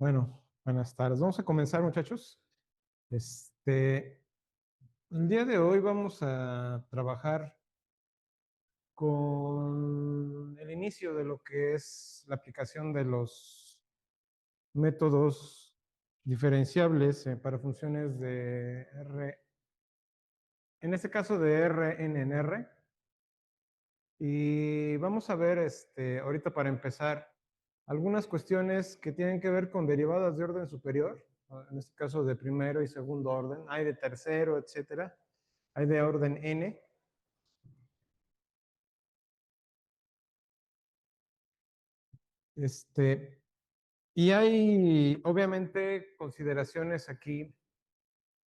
Bueno, buenas tardes. Vamos a comenzar, muchachos. El día de hoy vamos a trabajar con el inicio de lo que es la aplicación de los métodos diferenciables para funciones de R, en este caso de Rn en R. Y vamos a ver ahorita para empezar algunas cuestiones que tienen que ver con derivadas de orden superior, en este caso de primero y segundo orden, hay de tercero, etcétera, hay de orden n. Y hay obviamente consideraciones aquí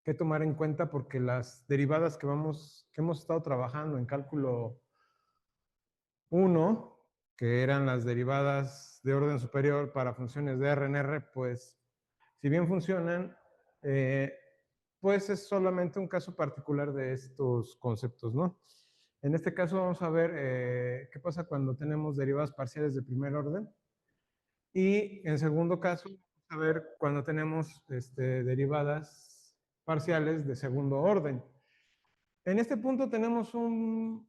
que tomar en cuenta porque las derivadas que hemos estado trabajando en cálculo 1, que eran las derivadas de orden superior para funciones de R en R, pues si bien funcionan, pues es solamente un caso particular de estos conceptos, ¿no? En este caso vamos a ver qué pasa cuando tenemos derivadas parciales de primer orden. Y en segundo caso, vamos a ver cuando tenemos derivadas parciales de segundo orden. En este punto tenemos una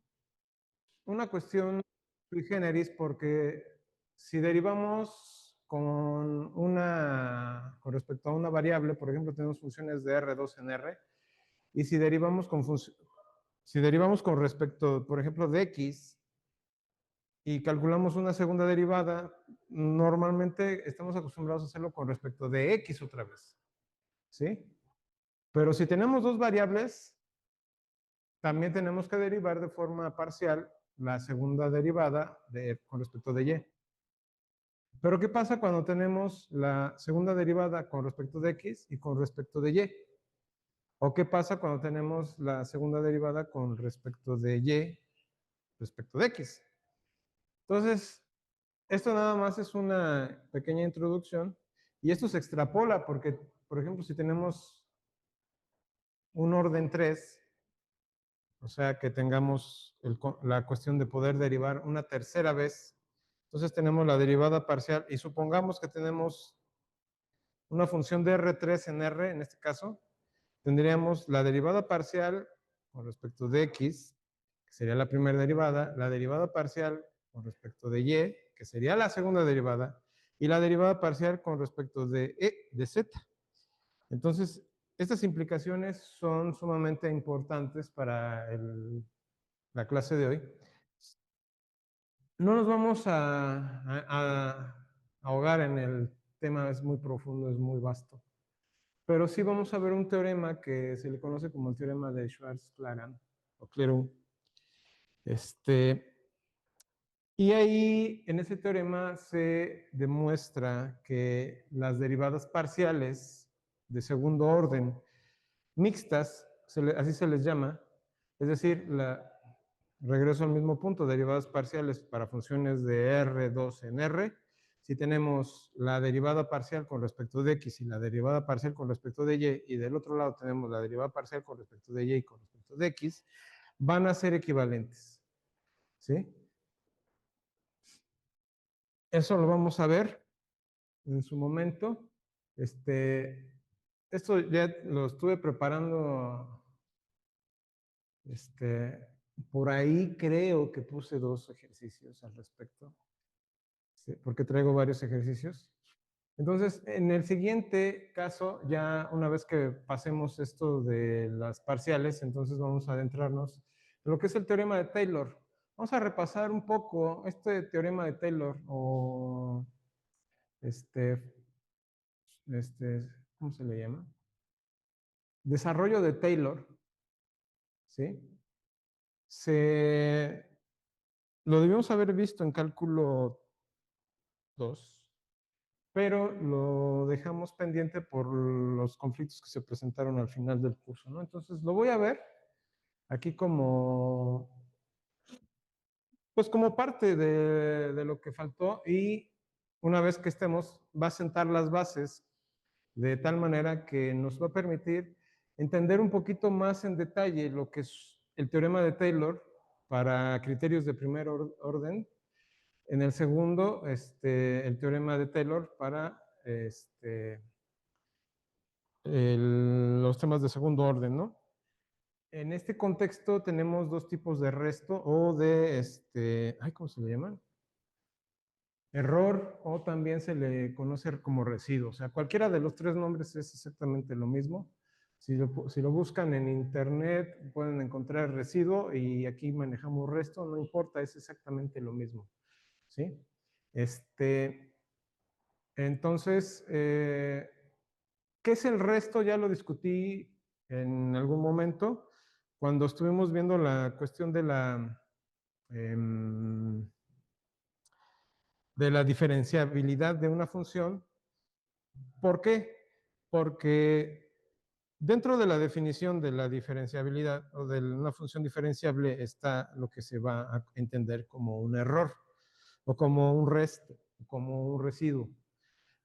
cuestión sui generis porque si derivamos con respecto a una variable, por ejemplo, tenemos funciones de R2 en R, y si derivamos con respecto, por ejemplo, de X, y calculamos una segunda derivada, normalmente estamos acostumbrados a hacerlo con respecto de X otra vez, ¿sí? Pero si tenemos dos variables, también tenemos que derivar de forma parcial la segunda derivada con respecto de Y. Pero ¿qué pasa cuando tenemos la segunda derivada con respecto de X y con respecto de Y? ¿O qué pasa cuando tenemos la segunda derivada con respecto de Y respecto de X? Entonces, esto nada más es una pequeña introducción y esto se extrapola porque, por ejemplo, si tenemos un orden 3, o sea, que tengamos la cuestión de poder derivar una tercera vez, entonces tenemos la derivada parcial y supongamos que tenemos una función de R3 en R, en este caso, tendríamos la derivada parcial con respecto de X, que sería la primera derivada, la derivada parcial con respecto de Y, que sería la segunda derivada, y la derivada parcial con respecto de Z. Entonces, estas implicaciones son sumamente importantes para la clase de hoy. No nos vamos a ahogar en el tema, es muy profundo, es muy vasto. Pero sí vamos a ver un teorema que se le conoce como el teorema de Schwarz-Claren o Clairaut. Y ahí, en ese teorema, se demuestra que las derivadas parciales de segundo orden mixtas, así se les llama, es decir, regreso al mismo punto, derivadas parciales para funciones de R2 en R. Si tenemos la derivada parcial con respecto de X y la derivada parcial con respecto de Y, y del otro lado tenemos la derivada parcial con respecto de Y y con respecto de X, van a ser equivalentes. ¿Sí? Eso lo vamos a ver en su momento. Esto ya lo estuve preparando. Por ahí creo que puse 2 ejercicios al respecto, ¿sí? Porque traigo varios ejercicios. Entonces, en el siguiente caso, ya una vez que pasemos esto de las parciales, entonces vamos a adentrarnos en lo que es el teorema de Taylor. Vamos a repasar un poco este teorema de Taylor o ¿cómo se le llama? Desarrollo de Taylor, ¿sí? Lo debíamos haber visto en cálculo 2, pero lo dejamos pendiente por los conflictos que se presentaron al final del curso, ¿no? Entonces lo voy a ver aquí pues como parte de lo que faltó y una vez que estemos va a sentar las bases de tal manera que nos va a permitir entender un poquito más en detalle lo que es el teorema de Taylor para criterios de primer orden. En el segundo, el teorema de Taylor para los temas de segundo orden, ¿no? En este contexto tenemos dos tipos de resto o de, ¿cómo se le llaman? Error, o también se le conoce como residuo. O sea, cualquiera de los tres nombres es exactamente lo mismo. Si lo buscan en internet, pueden encontrar residuo y aquí manejamos resto, no importa, es exactamente lo mismo. ¿Sí? Entonces, ¿qué es el resto? Ya lo discutí en algún momento cuando estuvimos viendo la cuestión em, de la diferenciabilidad de una función. ¿Por qué? Porque dentro de la definición de la diferenciabilidad o de una función diferenciable está lo que se va a entender como un error o como un resto, como un residuo.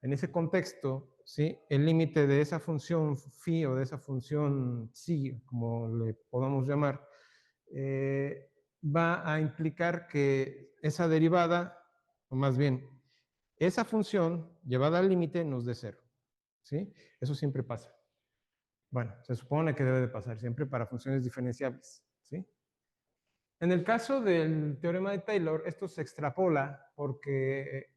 En ese contexto, ¿sí? El límite de esa función phi o de esa función psi, como le podamos llamar, va a implicar que esa derivada, o más bien, esa función llevada al límite nos dé cero. ¿Sí? Eso siempre pasa. Bueno, se supone que debe de pasar siempre para funciones diferenciables. ¿Sí? En el caso del teorema de Taylor, esto se extrapola porque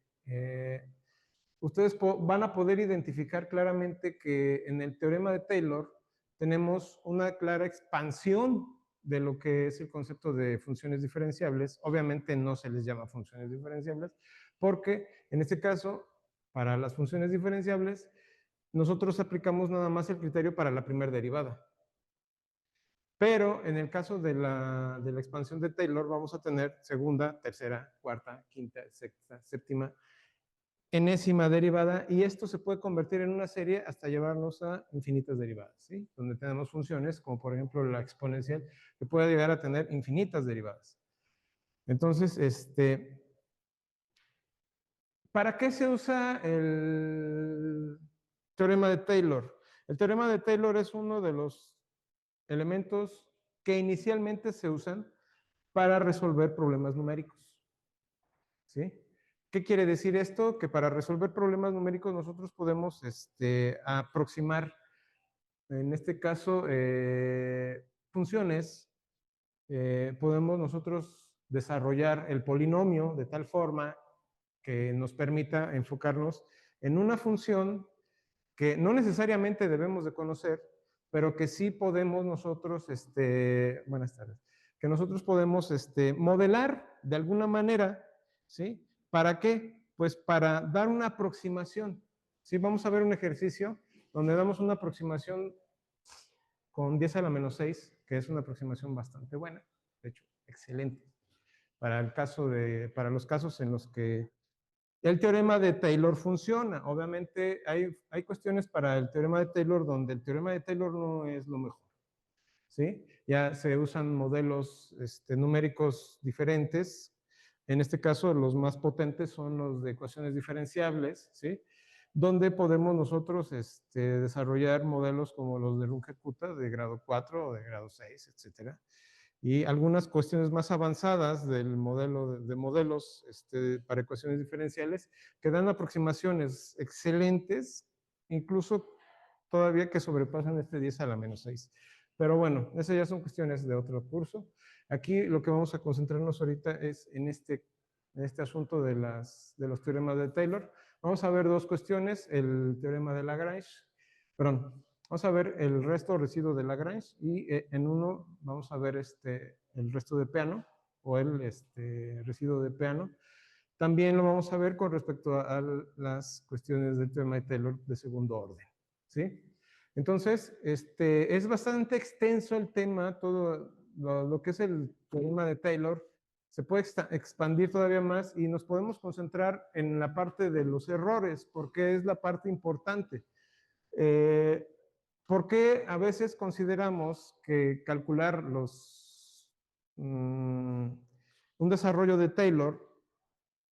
ustedes van a poder identificar claramente que en el teorema de Taylor tenemos una clara expansión de lo que es el concepto de funciones diferenciables. Obviamente no se les llama funciones diferenciables porque en este caso, para las funciones diferenciables, nosotros aplicamos nada más el criterio para la primera derivada. Pero en el caso de la expansión de Taylor vamos a tener segunda, tercera, cuarta, quinta, sexta, séptima, enésima derivada, y esto se puede convertir en una serie hasta llevarnos a infinitas derivadas, ¿sí? Donde tenemos funciones como por ejemplo la exponencial que puede llegar a tener infinitas derivadas. Entonces, ¿para qué se usa el teorema de Taylor? El teorema de Taylor es uno de los elementos que inicialmente se usan para resolver problemas numéricos. ¿Sí? ¿Qué quiere decir esto? Que para resolver problemas numéricos nosotros podemos aproximar, en este caso, funciones. Podemos nosotros desarrollar el polinomio de tal forma que nos permita enfocarnos en una función que no necesariamente debemos de conocer, pero que sí podemos nosotros, buenas tardes, que nosotros podemos modelar de alguna manera, ¿sí? ¿Para qué? Pues para dar una aproximación, ¿sí? Vamos a ver un ejercicio donde damos una aproximación con 10 a la menos 6, que es una aproximación bastante buena, de hecho, excelente, para los casos en los que el teorema de Taylor funciona. Obviamente hay cuestiones para el teorema de Taylor donde el teorema de Taylor no es lo mejor. ¿Sí? Ya se usan modelos numéricos diferentes. En este caso, los más potentes son los de ecuaciones diferenciables, ¿sí? Donde podemos nosotros desarrollar modelos como los de Runge-Kutta de grado 4 o de grado 6, etcétera. Y algunas cuestiones más avanzadas del modelo de modelos para ecuaciones diferenciales que dan aproximaciones excelentes, incluso todavía que sobrepasan 10 a la menos 6. Pero bueno, esas ya son cuestiones de otro curso. Aquí lo que vamos a concentrarnos ahorita es en este asunto de los teoremas de Taylor. Vamos a ver dos cuestiones, el teorema de Lagrange, perdón, vamos a ver el resto residuo de Lagrange y en uno vamos a ver el resto de Peano o el residuo de Peano. También lo vamos a ver con respecto a las cuestiones del teorema de Taylor de segundo orden. ¿Sí? Entonces, es bastante extenso el tema, todo lo que es el teorema de Taylor. Se puede expandir todavía más y nos podemos concentrar en la parte de los errores, porque es la parte importante. ¿Por qué a veces consideramos que calcular un desarrollo de Taylor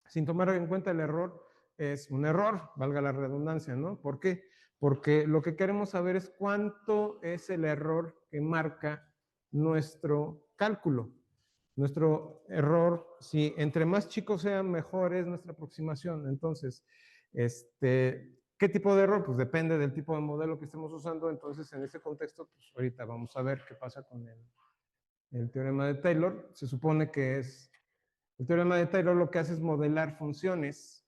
sin tomar en cuenta el error es un error, valga la redundancia, ¿no? ¿Por qué? Porque lo que queremos saber es cuánto es el error que marca nuestro cálculo. Nuestro error, si entre más chico sea, mejor es nuestra aproximación. Entonces, ¿qué ¿Qué tipo de error? Pues depende del tipo de modelo que estemos usando. Entonces, en ese contexto, pues ahorita vamos a ver qué pasa con el teorema de Taylor. Se supone que es, el teorema de Taylor lo que hace es modelar funciones,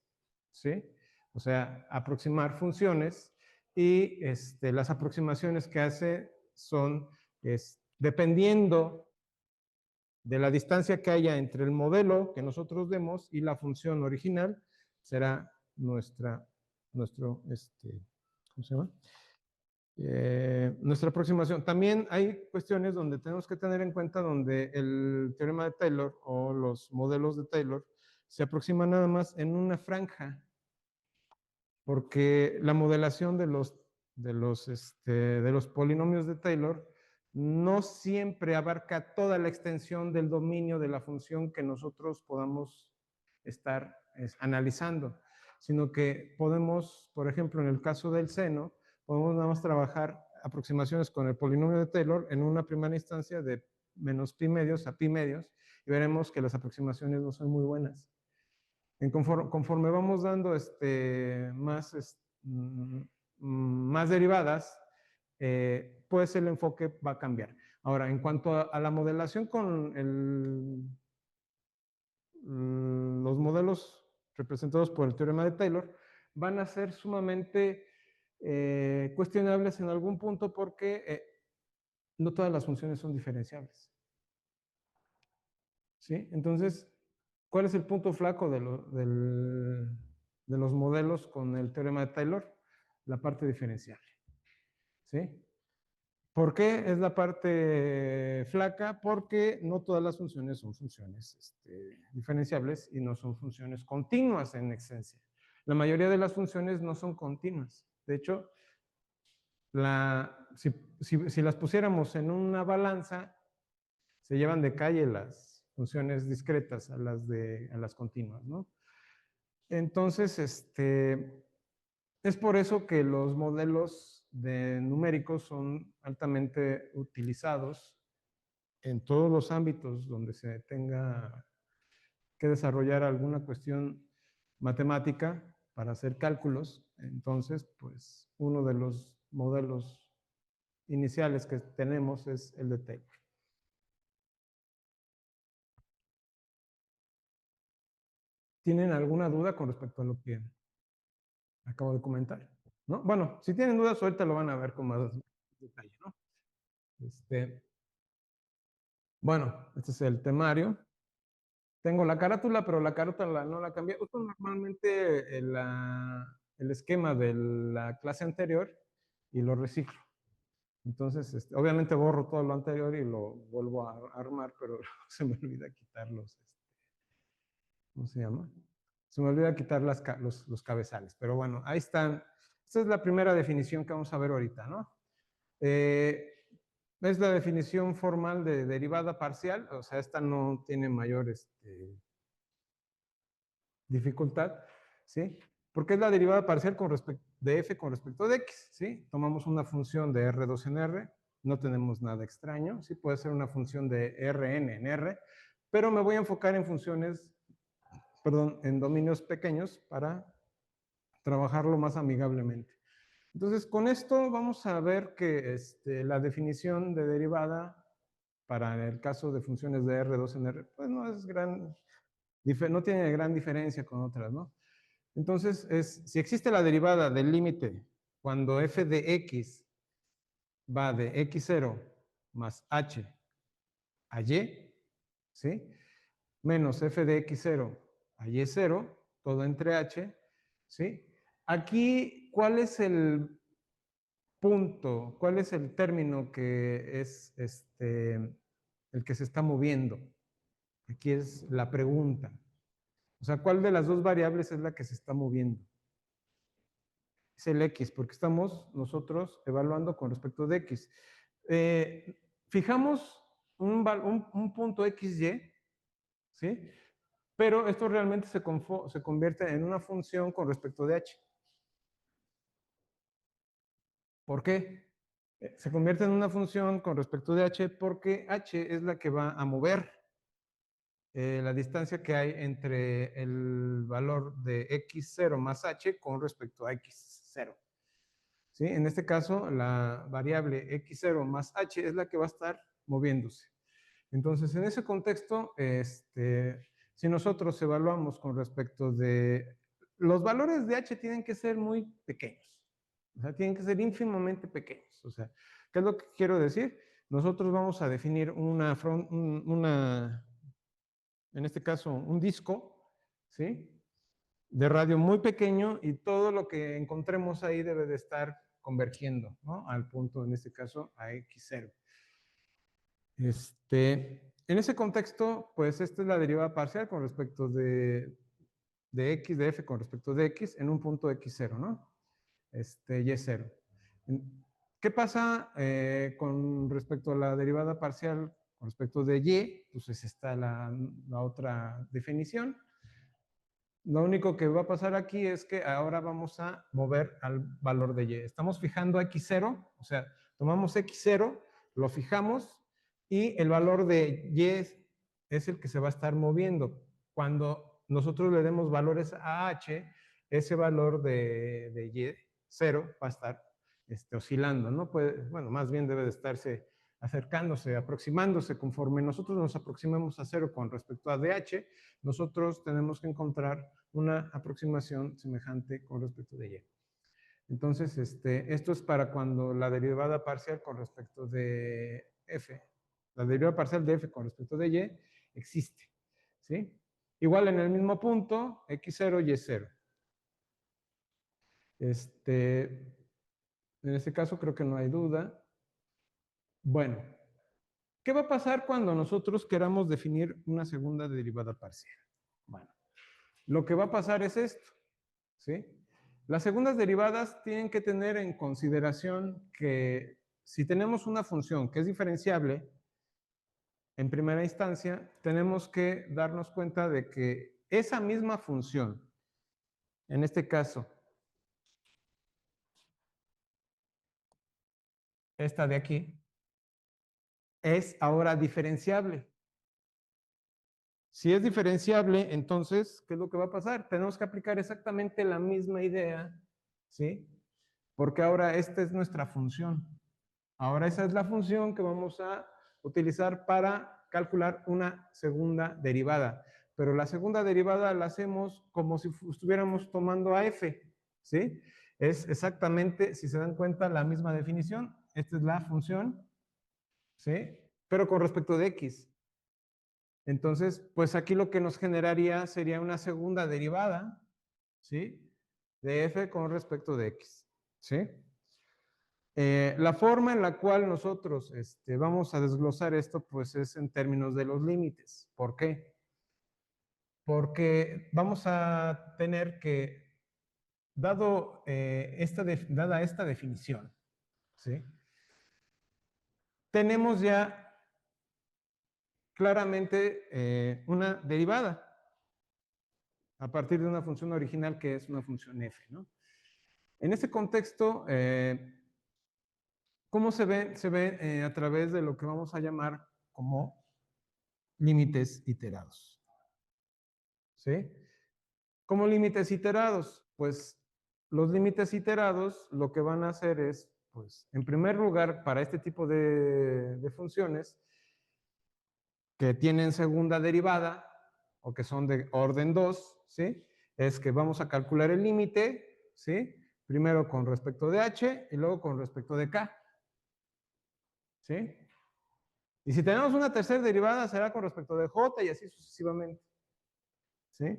¿sí? O sea, aproximar funciones y las aproximaciones que hace son, dependiendo de la distancia que haya entre el modelo que nosotros demos y la función original, será nuestro, ¿cómo se llama? Nuestra aproximación. También hay cuestiones donde tenemos que tener en cuenta donde el teorema de Taylor o los modelos de Taylor se aproximan nada más en una franja, porque la modelación de los polinomios de Taylor no siempre abarca toda la extensión del dominio de la función que nosotros podamos estar analizando, sino que podemos, por ejemplo, en el caso del seno, podemos nada más trabajar aproximaciones con el polinomio de Taylor en una primera instancia de menos pi medios a pi medios, y veremos que las aproximaciones no son muy buenas. Conforme vamos dando más derivadas, pues el enfoque va a cambiar. Ahora, en cuanto a la modelación con los modelos representados por el teorema de Taylor, van a ser sumamente cuestionables en algún punto porque no todas las funciones son diferenciables. ¿Sí? Entonces, ¿cuál es el punto flaco de los modelos con el teorema de Taylor? La parte diferenciable. ¿Sí? ¿Por qué es la parte flaca? Porque no todas las funciones son funciones diferenciables y no son funciones continuas en esencia. La mayoría de las funciones no son continuas. De hecho, si las pusiéramos en una balanza, se llevan de calle las funciones discretas a las continuas, ¿no? Entonces, es por eso que los modelos numéricos son altamente utilizados en todos los ámbitos donde se tenga que desarrollar alguna cuestión matemática para hacer cálculos. Entonces, pues, uno de los modelos iniciales que tenemos es el de Taylor. ¿Tienen alguna duda con respecto a lo que acabo de comentar? ¿No? Bueno, si tienen dudas, ahorita lo van a ver con más detalle, ¿no? Bueno, este es el temario. Tengo la carátula, pero la carátula no la cambié. Uso normalmente el esquema de la clase anterior y lo reciclo. Entonces, obviamente borro todo lo anterior y lo vuelvo a armar, pero se me olvida quitar ¿cómo se llama? Se me olvida quitar los cabezales. Pero bueno, ahí están. Esta es la primera definición que vamos a ver ahorita, ¿no? Es la definición formal de derivada parcial, o sea, esta no tiene mayor dificultad, ¿sí? Porque es la derivada parcial de f con respecto de x, ¿sí? Tomamos una función de R2 en R, no tenemos nada extraño, ¿sí? Puede ser una función de Rn en R, pero me voy a enfocar en funciones, perdón, en dominios pequeños para trabajarlo más amigablemente. Entonces, con esto vamos a ver que la definición de derivada para el caso de funciones de R2 en R, pues no es no tiene gran diferencia con otras, ¿no? Entonces, si existe la derivada del límite cuando f de x va de x0 más h a y, ¿sí? Menos f de x0 a y0, todo entre h, ¿sí? Aquí, ¿cuál es el punto? ¿Cuál es el término que es el que se está moviendo? Aquí es la pregunta. O sea, ¿cuál de las dos variables es la que se está moviendo? Es el x, porque estamos nosotros evaluando con respecto de x. Fijamos un punto xy, ¿sí? Pero esto realmente se convierte en una función con respecto de h. ¿Por qué? Se convierte en una función con respecto de h porque h es la que va a mover la distancia que hay entre el valor de x0 más h con respecto a x0. x0. ¿Sí? En este caso, la variable x0 más h es la que va a estar moviéndose. Entonces, en ese contexto, si nosotros evaluamos con respecto de... Los valores de h tienen que ser muy pequeños. O sea, tienen que ser ínfimamente pequeños. O sea, ¿qué es lo que quiero decir? Nosotros vamos a definir en este caso, un disco, ¿sí? De radio muy pequeño y todo lo que encontremos ahí debe de estar convergiendo, ¿no? Al punto, en este caso, a x0. En ese contexto, pues esta es la derivada parcial con respecto de x, de f con respecto de x en un punto x0, ¿no? y0. ¿Qué pasa con respecto a la derivada parcial con respecto de y? Pues está la otra definición. Lo único que va a pasar aquí es que ahora vamos a mover al valor de y. Estamos fijando x0, o sea, tomamos x0, lo fijamos y el valor de y es el que se va a estar moviendo. Cuando nosotros le demos valores a h, ese valor de y0 va a estar oscilando, ¿no? Bueno, más bien debe de estarse acercándose, aproximándose. Conforme nosotros nos aproximemos a 0 con respecto a dh, nosotros tenemos que encontrar una aproximación semejante con respecto de y. Entonces, esto es para cuando la derivada parcial con respecto de f, la derivada parcial de f con respecto de y existe, ¿sí? Igual en el mismo punto, x0, y0. En este caso creo que no hay duda. Bueno, ¿qué va a pasar cuando nosotros queramos definir una segunda derivada parcial? Bueno, lo que va a pasar es esto, ¿sí? Las segundas derivadas tienen que tener en consideración que si tenemos una función que es diferenciable, en primera instancia, tenemos que darnos cuenta de que esa misma función, en este caso, esta de aquí, es ahora diferenciable. Si es diferenciable, entonces, ¿qué es lo que va a pasar? Tenemos que aplicar exactamente la misma idea, ¿sí? Porque ahora esta es nuestra función. Ahora esa es la función que vamos a utilizar para calcular una segunda derivada. Pero la segunda derivada la hacemos como si estuviéramos tomando a f, ¿sí? Es exactamente, si se dan cuenta, la misma definición. Esta es la función, ¿sí? Pero con respecto de x. Entonces, pues aquí lo que nos generaría sería una segunda derivada, ¿sí? De f con respecto de x, ¿sí? La forma en la cual nosotros vamos a desglosar esto, pues es en términos de los límites. ¿Por qué? Porque vamos a tener que, dada esta definición, ¿sí? Tenemos ya claramente una derivada a partir de una función original que es una función f, ¿no? En ese contexto, ¿cómo se ve? Se ve a través de lo que vamos a llamar como límites iterados. ¿Sí? ¿Cómo límites iterados? Pues los límites iterados lo que van a hacer es, pues, en primer lugar, para este tipo de funciones que tienen segunda derivada o que son de orden 2, ¿sí? Es que vamos a calcular el límite, ¿sí? Primero con respecto de h y luego con respecto de k, ¿sí? Y si tenemos una tercera derivada será con respecto de j y así sucesivamente, ¿sí?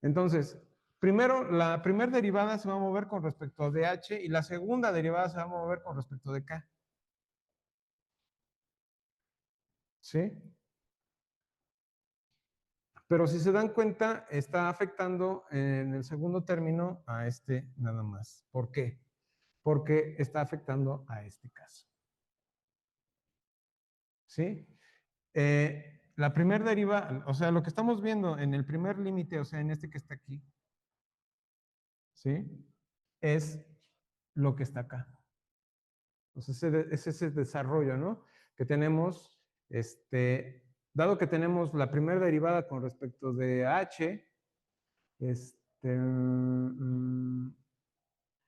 Entonces, primero, la primera derivada se va a mover con respecto de h y la segunda derivada se va a mover con respecto de k, ¿sí? Pero si se dan cuenta, está afectando en el segundo término a este nada más. ¿Por qué? Porque está afectando a este caso. ¿Sí? La primera derivada, o sea, lo que estamos viendo en el primer límite, o sea, en este que está aquí, ¿sí? Es lo que está acá. Entonces, es ese desarrollo, ¿no? Que tenemos, dado que tenemos la primera derivada con respecto de h,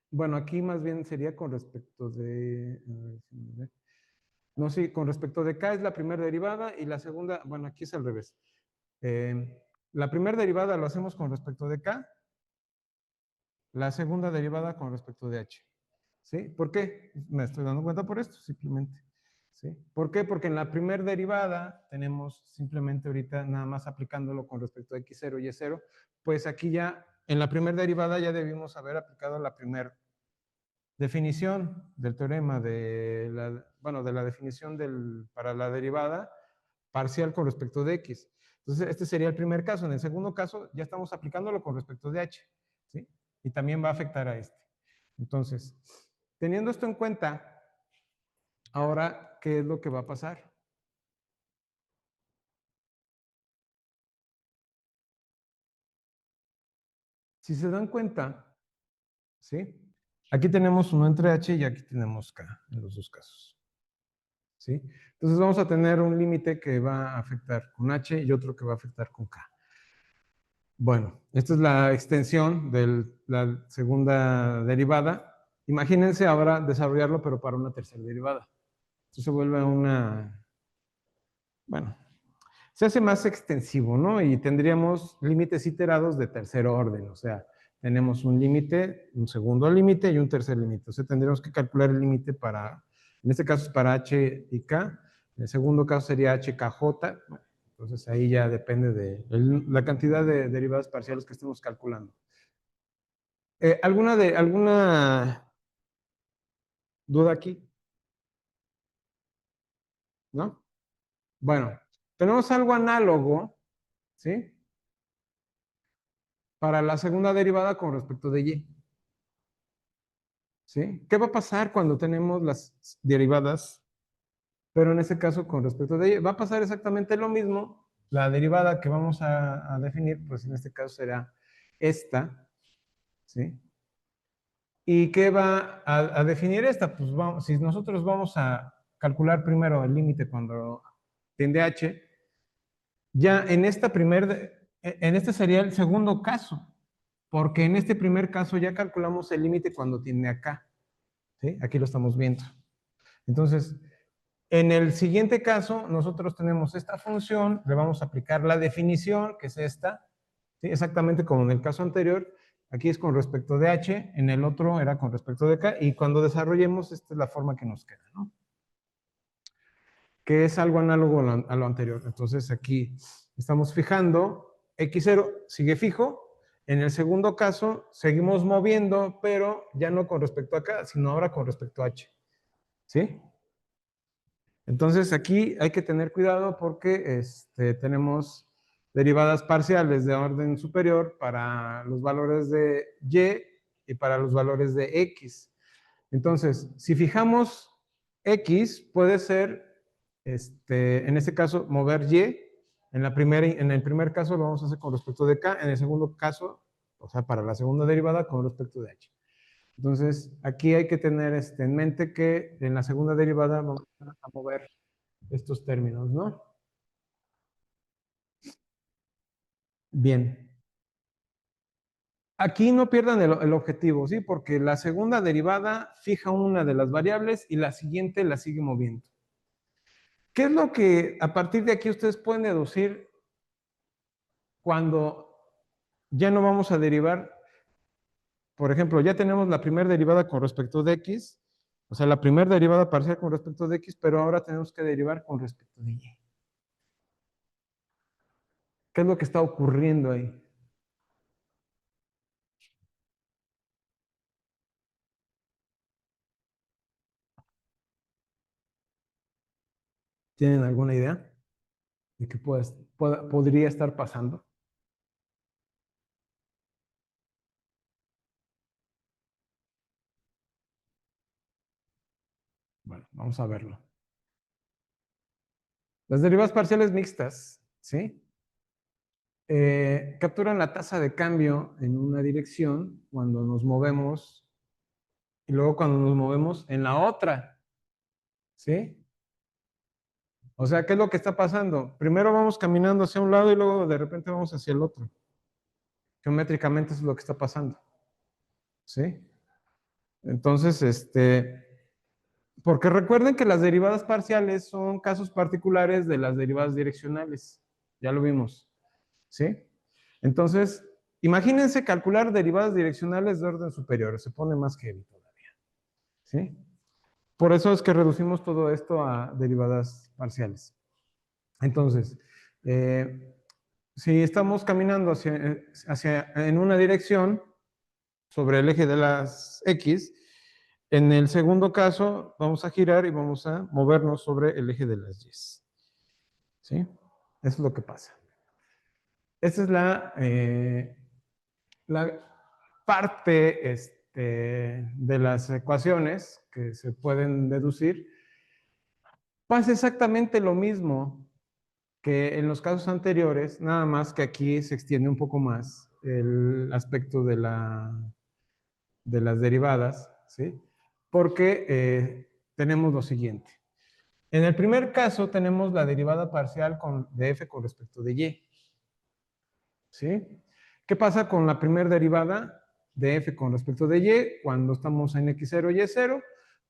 Bueno, aquí más bien sería con respecto de... a ver, déjame ver. No, sí, con respecto de K es la primera derivada y la segunda, bueno, aquí es al revés. La primera derivada lo hacemos con respecto de K, la segunda derivada con respecto de H. ¿Sí? ¿Por qué? Me estoy dando cuenta por esto, simplemente. ¿Sí? ¿Por qué? Porque en la primera derivada tenemos simplemente ahorita nada más aplicándolo con respecto a x0 y y0, pues aquí ya, en la primera derivada ya debimos haber aplicado la primera definición del teorema de la, bueno, de la definición para la derivada parcial con respecto de x. Entonces, este sería el primer caso. En el segundo caso, ya estamos aplicándolo con respecto de h, ¿sí? Y también va a afectar a este. Entonces, teniendo esto en cuenta, ahora, ¿qué es lo que va a pasar? Si se dan cuenta, ¿sí? Aquí tenemos uno entre h y aquí tenemos k en los dos casos. ¿Sí? Entonces vamos a tener un límite que va a afectar con h y otro que va a afectar con k. Bueno, esta es la extensión de la segunda derivada. Imagínense ahora desarrollarlo, pero para una tercera derivada. Esto se vuelve una, bueno, se hace más extensivo, ¿no? Y tendríamos límites iterados de tercer orden, o sea, tenemos un límite, un segundo límite y un tercer límite. O sea, tendríamos que calcular el límite para, en este caso es para h y k, en el segundo caso sería hkj, entonces ahí ya depende de la cantidad de derivadas parciales que estemos calculando. ¿Alguna duda aquí? ¿No? Bueno, tenemos algo análogo, ¿sí? Para la segunda derivada con respecto de y. ¿Sí? ¿Qué va a pasar cuando tenemos las derivadas? Pero en este caso, con respecto de y, va a pasar exactamente lo mismo. La derivada que vamos a definir, pues en este caso será esta, ¿sí? ¿Y qué va a definir esta? Pues vamos, si nosotros vamos a calcular primero el límite cuando tiende a h, ya en este sería el segundo caso, porque en este primer caso ya calculamos el límite cuando tiende a k, ¿sí? Aquí lo estamos viendo. Entonces, en el siguiente caso, nosotros tenemos esta función, le vamos a aplicar la definición, que es esta, ¿sí? Exactamente como en el caso anterior. Aquí es con respecto de h, en el otro era con respecto de k, y cuando desarrollemos, esta es la forma que nos queda, ¿no? Que es algo análogo a lo anterior. Entonces, aquí estamos fijando, x0 sigue fijo. En el segundo caso, seguimos moviendo, pero ya no con respecto a k, sino ahora con respecto a h, ¿sí? Entonces aquí hay que tener cuidado porque tenemos derivadas parciales de orden superior para los valores de y y para los valores de x. Entonces, si fijamos x, puede ser, en este caso, mover y. En el primer caso lo vamos a hacer con respecto de k, en el segundo caso, o sea, para la segunda derivada con respecto de h. Entonces, aquí hay que tener en mente que en la segunda derivada vamos a mover estos términos, ¿no? Bien. Aquí no pierdan el objetivo, ¿sí? Porque la segunda derivada fija una de las variables y la siguiente la sigue moviendo. ¿Qué es lo que a partir de aquí ustedes pueden deducir cuando ya no vamos a derivar? Por ejemplo, ya tenemos la primera derivada con respecto de x, o sea, la primera derivada parcial con respecto de x, pero ahora tenemos que derivar con respecto de y. ¿Qué es lo que está ocurriendo ahí? ¿Tienen alguna idea de qué podría estar pasando? Bueno, vamos a verlo. Las derivadas parciales mixtas, ¿sí? Capturan la tasa de cambio en una dirección cuando nos movemos y luego cuando nos movemos en la otra, ¿sí? O sea, ¿qué es lo que está pasando? Primero vamos caminando hacia un lado y luego de repente vamos hacia el otro. Geométricamente eso es lo que está pasando, ¿sí? Entonces, porque recuerden que las derivadas parciales son casos particulares de las derivadas direccionales. Ya lo vimos, ¿sí? Entonces, imagínense calcular derivadas direccionales de orden superior. Se pone más heavy todavía, ¿sí? Por eso es que reducimos todo esto a derivadas parciales. Entonces, si estamos caminando en una dirección sobre el eje de las X, en el segundo caso vamos a girar y vamos a movernos sobre el eje de las Y. ¿Sí? Eso es lo que pasa. Esta es la parte de las ecuaciones que se pueden deducir. Pasa exactamente lo mismo que en los casos anteriores, nada más que aquí se extiende un poco más el aspecto de las derivadas, ¿sí? Porque tenemos lo siguiente. En el primer caso tenemos la derivada parcial de f con respecto de y, ¿sí? ¿Qué pasa con la primera derivada de f con respecto de y cuando estamos en x0 y y0?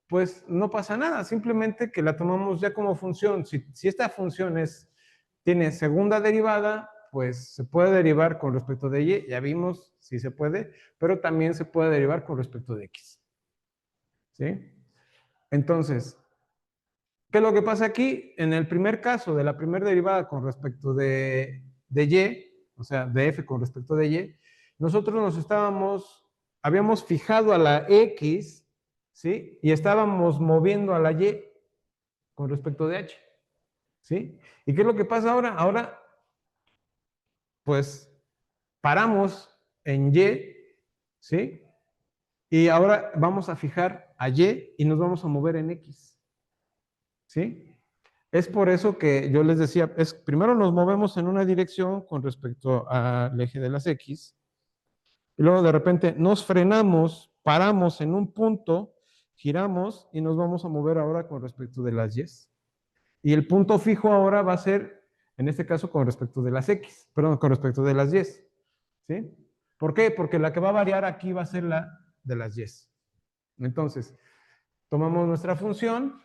Pues no pasa nada, simplemente que la tomamos ya como función. Si esta función tiene segunda derivada, pues se puede derivar con respecto de y, ya vimos si se puede, pero también se puede derivar con respecto de x. ¿Sí? Entonces, ¿qué es lo que pasa aquí? En el primer caso de la primera derivada con respecto de y, o sea, de f con respecto de y, nosotros habíamos fijado a la x, ¿sí? Y estábamos moviendo a la y con respecto de h, ¿sí? ¿Y qué es lo que pasa ahora? Ahora, pues, paramos en y, ¿sí? Y ahora vamos a fijar a y nos vamos a mover en x, ¿sí? Es por eso que yo les decía, primero nos movemos en una dirección con respecto al eje de las X, y luego de repente nos frenamos, paramos en un punto, giramos y nos vamos a mover ahora con respecto de las Y. Y el punto fijo ahora va a ser, en este caso, con respecto de las X, perdón, con respecto de las Y. ¿Sí? ¿Por qué? Porque la que va a variar aquí va a ser la de las Y. Entonces, tomamos nuestra función,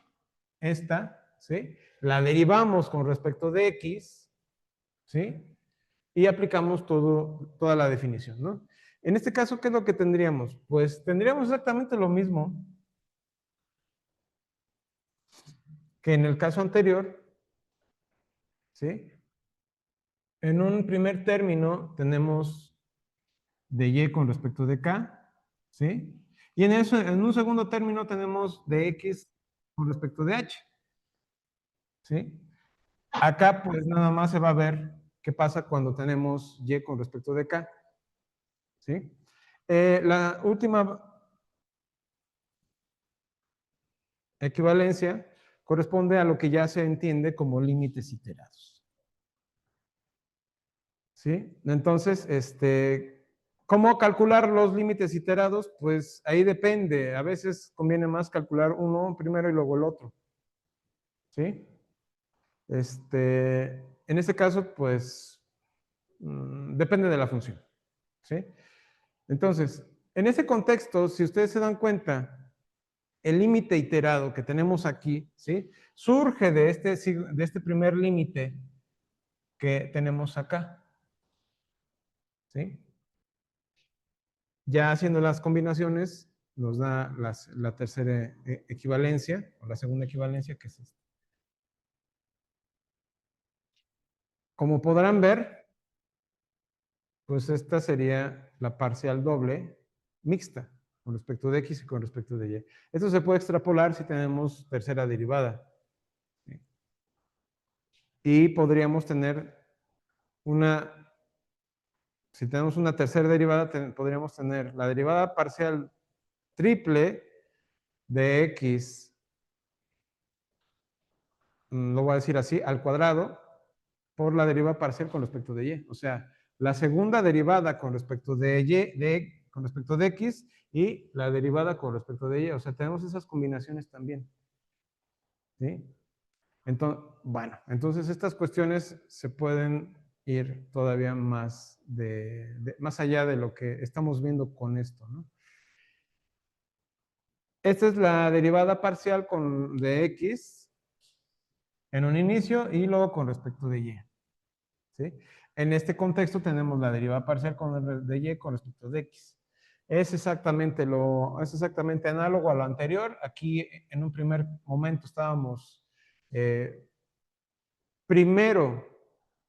esta, ¿sí? La derivamos con respecto de x, ¿sí? Y aplicamos toda la definición, ¿no? En este caso, ¿qué es lo que tendríamos? Pues tendríamos exactamente lo mismo que en el caso anterior, ¿sí? En un primer término tenemos de y con respecto de k, ¿sí? Y en un segundo término tenemos de x con respecto de h, ¿sí? Acá pues nada más se va a ver qué pasa cuando tenemos y con respecto de k, ¿sí? La última equivalencia corresponde a lo que ya se entiende como límites iterados, ¿sí? Entonces, ¿cómo calcular los límites iterados? Pues ahí depende. A veces conviene más calcular uno primero y luego el otro, ¿sí? En este caso, pues, depende de la función, ¿sí? Entonces, en ese contexto, si ustedes se dan cuenta, el límite iterado que tenemos aquí, ¿sí? Surge de este primer límite que tenemos acá, ¿sí? Ya haciendo las combinaciones, nos da la tercera equivalencia, o la segunda equivalencia, que es esta. Como podrán ver, pues esta sería la parcial doble mixta, con respecto de x y con respecto de y. Esto se puede extrapolar si tenemos tercera derivada, ¿sí? Y podríamos tener si tenemos una tercera derivada, podríamos tener la derivada parcial triple de x, lo voy a decir así, al cuadrado, por la derivada parcial con respecto de y. O sea, la segunda derivada con respecto de y, con respecto de x, y la derivada con respecto de y. O sea, tenemos esas combinaciones también, ¿sí? Entonces, bueno, entonces estas cuestiones se pueden ir todavía más allá de lo que estamos viendo con esto, ¿no? Esta es la derivada parcial de x en un inicio y luego con respecto de y. ¿Sí? En este contexto tenemos la derivada parcial de y con respecto de x. Es exactamente análogo a lo anterior. Aquí en un primer momento estábamos, primero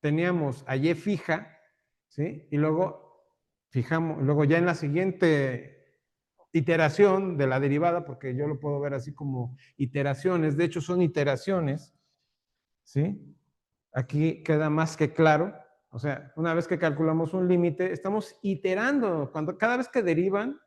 teníamos a y fija, ¿sí? Y luego luego ya en la siguiente iteración de la derivada, porque yo lo puedo ver así como iteraciones, de hecho son iteraciones, ¿sí? Aquí queda más que claro. O sea, una vez que calculamos un límite, estamos iterando. Cada vez que derivan,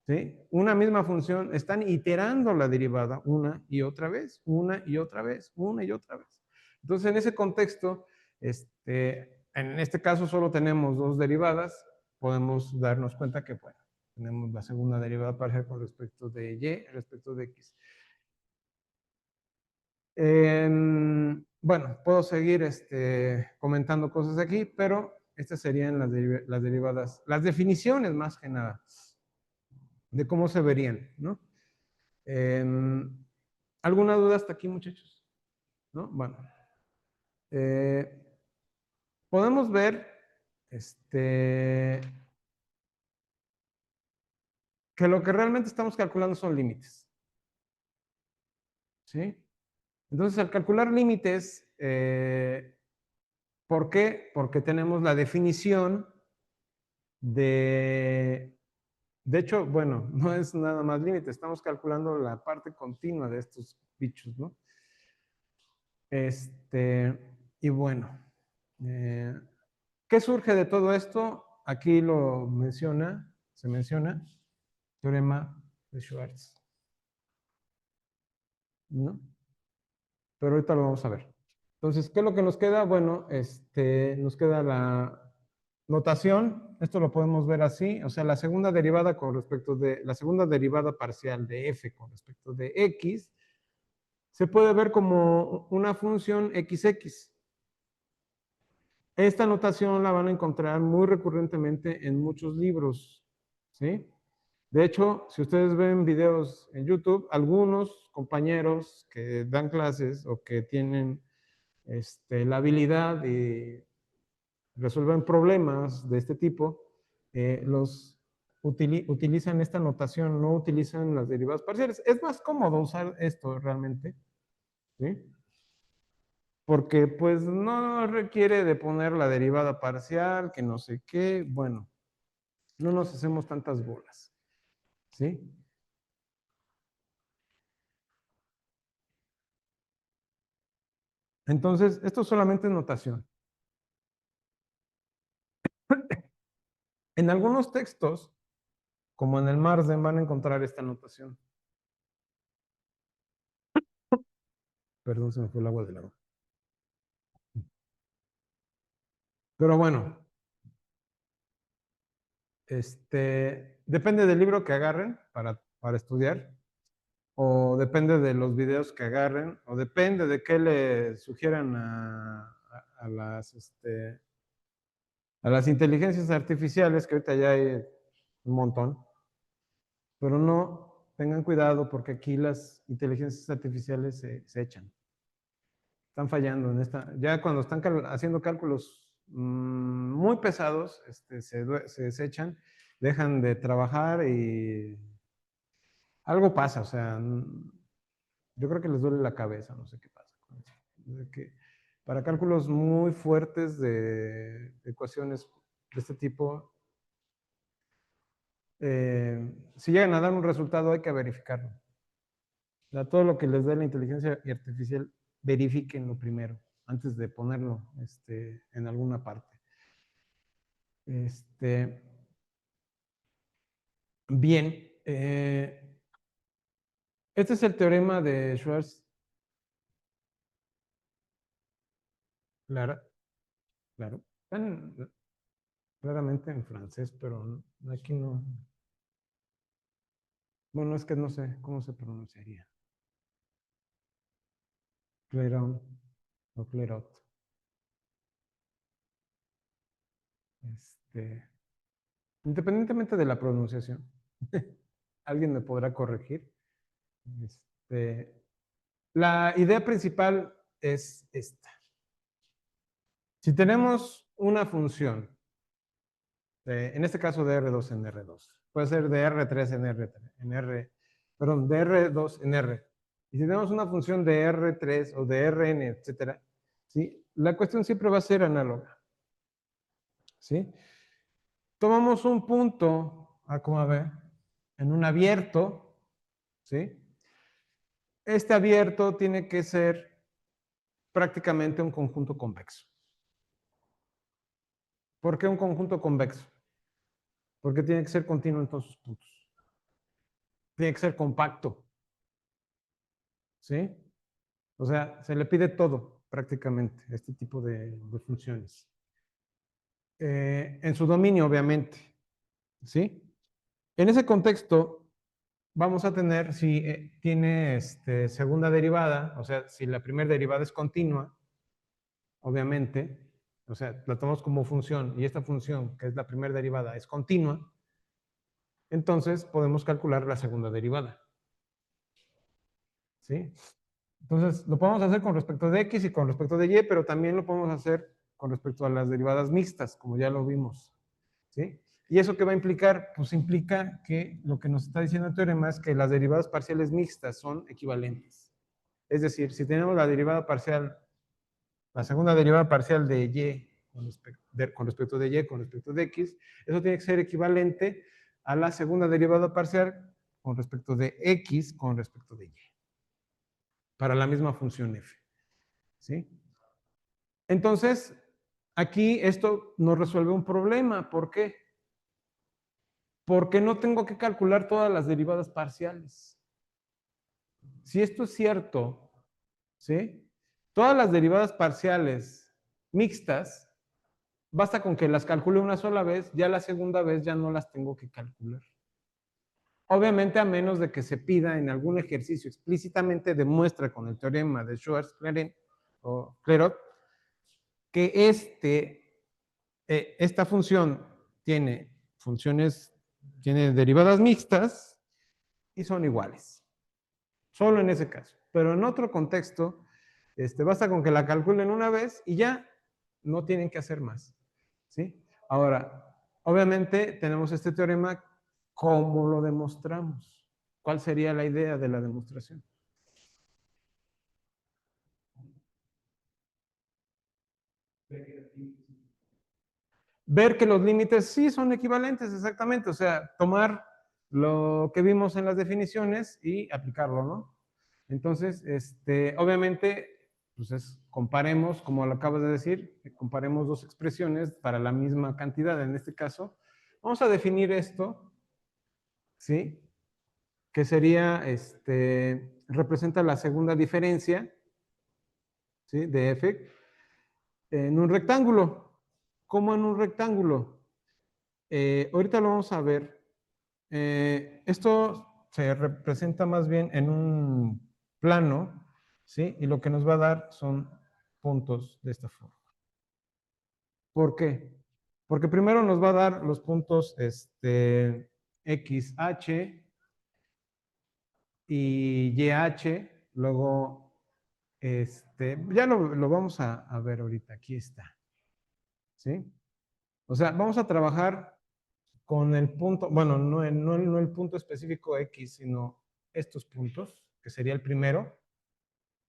¿sí? Una misma función, están iterando la derivada una y otra vez, una y otra vez, una y otra vez. Entonces, en ese contexto, en este caso solo tenemos dos derivadas, podemos darnos cuenta que, bueno, tenemos la segunda derivada parcial con respecto de y, respecto de x. Bueno, puedo seguir comentando cosas aquí, pero estas serían las derivadas, las definiciones más que nada, de cómo se verían, ¿no? ¿Alguna duda hasta aquí, muchachos? ¿No? Bueno, eh, podemos ver que lo que realmente estamos calculando son límites, ¿sí? Entonces, al calcular límites, ¿por qué? Porque tenemos la definición de hecho, bueno, no es nada más límite, estamos calculando la parte continua de estos bichos, ¿no? Y bueno, eh, ¿qué surge de todo esto? Aquí se menciona, teorema de Schwartz, ¿no? Pero ahorita lo vamos a ver. Entonces, ¿qué es lo que nos queda? Bueno, nos queda la notación, esto lo podemos ver así, o sea, la segunda derivada la segunda derivada parcial de f con respecto de x, se puede ver como una función xx. Esta notación la van a encontrar muy recurrentemente en muchos libros, ¿sí? De hecho, si ustedes ven videos en YouTube, algunos compañeros que dan clases o que tienen la habilidad de resolver problemas de este tipo, utilizan esta notación, no utilizan las derivadas parciales. Es más cómodo usar esto realmente, ¿sí? Porque pues no requiere de poner la derivada parcial, que no sé qué, bueno, no nos hacemos tantas bolas, ¿sí? Entonces, esto solamente es notación. En algunos textos, como en el Marsden, van a encontrar esta notación. Perdón, se me fue el agua del agua. Pero bueno, depende del libro que agarren para estudiar, o depende de los videos que agarren, o depende de qué le sugieran a las inteligencias artificiales, que ahorita ya hay un montón, pero no, tengan cuidado porque aquí las inteligencias artificiales se echan, están fallando en ya cuando están haciendo cálculos muy pesados, se desechan, dejan de trabajar y algo pasa, o sea, yo creo que les duele la cabeza, no sé qué pasa con eso. Para cálculos muy fuertes de ecuaciones de este tipo, si llegan a dar un resultado hay que verificarlo. O sea, todo lo que les dé la inteligencia artificial, verifíquenlo primero, antes de ponerlo en alguna parte. Bien, este es el teorema de Schwartz. Claro, claro. Claramente en francés, pero aquí no. Bueno, es que no sé cómo se pronunciaría. Clairon o Clairot. Independientemente de la pronunciación, alguien me podrá corregir. La idea principal es esta. Si tenemos una función, en este caso de R2 en R2, puede ser de R3 en R, perdón, de R2 en R. Y si tenemos una función de R3 o de Rn, etcétera, ¿sí? La cuestión siempre va a ser análoga. ¿Sí? Tomamos un punto, A, B, en un abierto, ¿sí? Este abierto tiene que ser prácticamente un conjunto convexo. ¿Por qué un conjunto convexo? Porque tiene que ser continuo en todos sus puntos. Tiene que ser compacto. ¿Sí? O sea, se le pide todo prácticamente a este tipo de funciones. En su dominio, obviamente. ¿Sí? En ese contexto, vamos a tener, si tiene segunda derivada, o sea, si la primera derivada es continua, obviamente, o sea, la tomamos como función y esta función, que es la primera derivada, es continua, entonces podemos calcular la segunda derivada. ¿Sí? Entonces, lo podemos hacer con respecto de x y con respecto de y, pero también lo podemos hacer con respecto a las derivadas mixtas, como ya lo vimos. ¿Sí? ¿Y eso qué va a implicar? Pues implica que lo que nos está diciendo el teorema es que las derivadas parciales mixtas son equivalentes. Es decir, si tenemos la derivada parcial, la segunda derivada parcial de y con respecto de y con respecto de x, eso tiene que ser equivalente a la segunda derivada parcial con respecto de x con respecto de y, para la misma función f. ¿Sí? Entonces, aquí esto nos resuelve un problema. ¿Por qué? Porque no tengo que calcular todas las derivadas parciales. Si esto es cierto, ¿sí? Todas las derivadas parciales mixtas, basta con que las calcule una sola vez, ya la segunda vez ya no las tengo que calcular. Obviamente, a menos de que se pida en algún ejercicio explícitamente demuestra con el teorema de Schwarz-Clairaut o Clairaut que esta función tiene derivadas mixtas y son iguales. Solo en ese caso. Pero en otro contexto, basta con que la calculen una vez y ya no tienen que hacer más. ¿Sí? Ahora, obviamente tenemos este teorema. ¿Cómo lo demostramos? ¿Cuál sería la idea de la demostración? Ver que los límites sí son equivalentes, exactamente. O sea, tomar lo que vimos en las definiciones y aplicarlo, ¿no? Entonces, obviamente, pues comparemos, como lo acabas de decir, comparemos dos expresiones para la misma cantidad. En este caso, vamos a definir esto, ¿sí? Que sería, representa la segunda diferencia, ¿sí? De f en un rectángulo. ¿Cómo en un rectángulo? Ahorita lo vamos a ver. Esto se representa más bien en un plano, ¿sí? Y lo que nos va a dar son puntos de esta forma. ¿Por qué? Porque primero nos va a dar los puntos XH y YH, luego, ya lo vamos a ver ahorita, aquí está, ¿sí? O sea, vamos a trabajar con el punto, bueno, no el punto específico X, sino estos puntos, que sería el primero.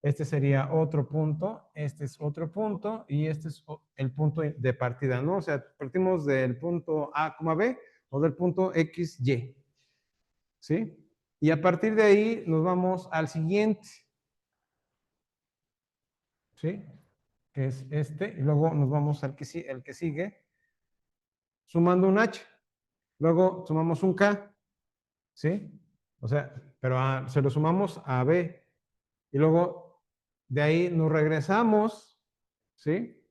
Este sería otro punto, este es otro punto y este es el punto de partida, ¿no? O sea, partimos del punto A, B o del punto X, Y, ¿sí? Y a partir de ahí nos vamos al siguiente, ¿sí? Que es y luego nos vamos al el que sigue, sumando un H. Luego sumamos un K, ¿sí? O sea, pero se lo sumamos a B. Y luego de ahí nos regresamos, ¿sí?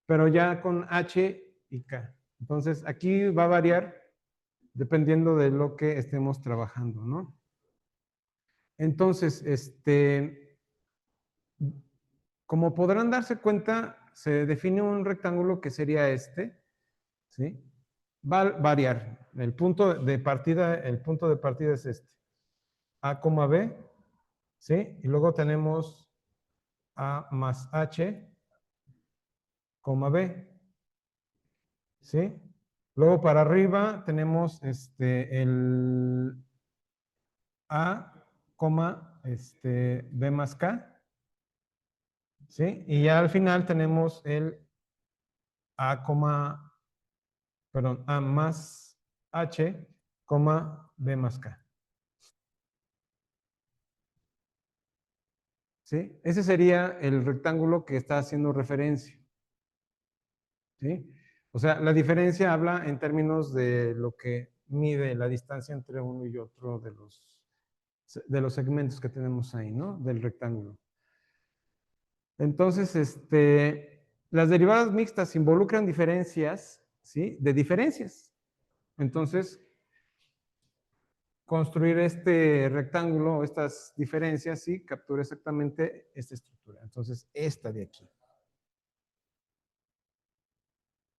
Pero ya con H y K. Entonces, aquí va a variar dependiendo de lo que estemos trabajando, ¿no? Entonces, como podrán darse cuenta, se define un rectángulo que sería ¿sí? Va a variar. El punto de partida es A, B, ¿sí? Y luego tenemos A más H, coma B, ¿sí? Luego para arriba tenemos el A, B más K, ¿sí? Y ya al final tenemos el A, perdón, A más H, B más K. ¿Sí? Ese sería el rectángulo que está haciendo referencia. ¿Sí? O sea, la diferencia habla en términos de lo que mide la distancia entre uno y otro de los segmentos que tenemos ahí, ¿no? Del rectángulo. Entonces, las derivadas mixtas involucran diferencias, ¿sí? De diferencias. Entonces, construir este rectángulo, estas diferencias, ¿sí? Captura exactamente esta estructura. Entonces, esta de aquí.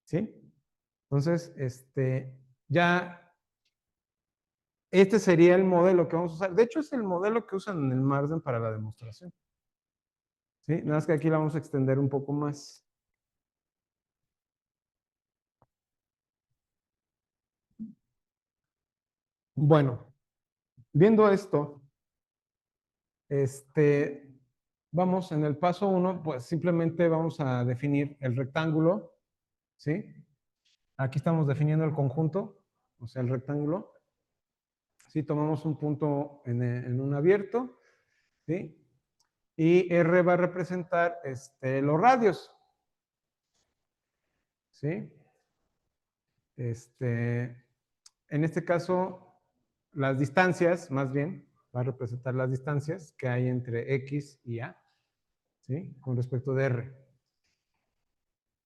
¿Sí? Entonces, ya, este sería el modelo que vamos a usar. De hecho, es el modelo que usan en el Marsden para la demostración. ¿Sí? Nada más que aquí la vamos a extender un poco más. Bueno, viendo esto, vamos en el paso 1, pues simplemente vamos a definir el rectángulo, ¿sí? Aquí estamos definiendo el conjunto, o sea, el rectángulo. ¿Sí? Tomamos un punto en un abierto, ¿sí? Y R va a representar los radios, ¿sí? En este caso, las distancias, más bien, va a representar las distancias que hay entre X y A, ¿sí? Con respecto de R.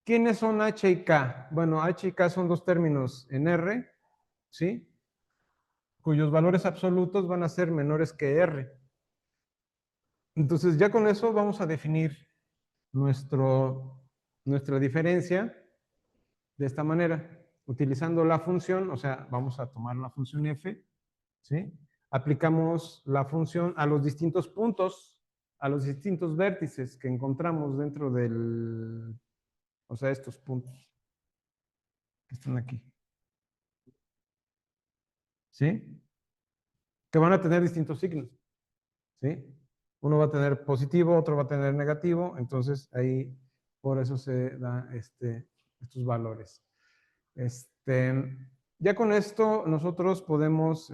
¿Quiénes son H y K? Bueno, H y K son dos términos en R, ¿sí? Cuyos valores absolutos van a ser menores que R. Entonces, ya con eso vamos a definir nuestra diferencia de esta manera, utilizando la función, o sea, vamos a tomar la función f, ¿sí? Aplicamos la función a los distintos puntos, a los distintos vértices que encontramos dentro o sea, estos puntos que están aquí, ¿sí? Que van a tener distintos signos, ¿sí? Uno va a tener positivo, otro va a tener negativo, entonces ahí por eso se da estos valores. Ya con esto nosotros podemos,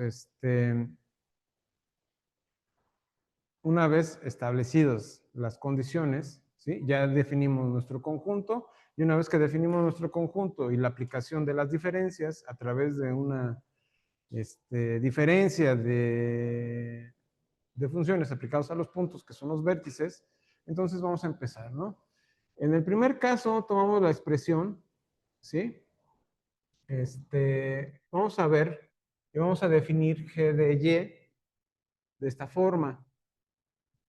una vez establecidas las condiciones, ¿sí? Ya definimos nuestro conjunto y una vez que definimos nuestro conjunto y la aplicación de las diferencias a través de una diferencia de funciones aplicadas a los puntos que son los vértices, entonces vamos a empezar, ¿no? En el primer caso tomamos la expresión, ¿sí? Vamos a ver y vamos a definir G de Y de esta forma,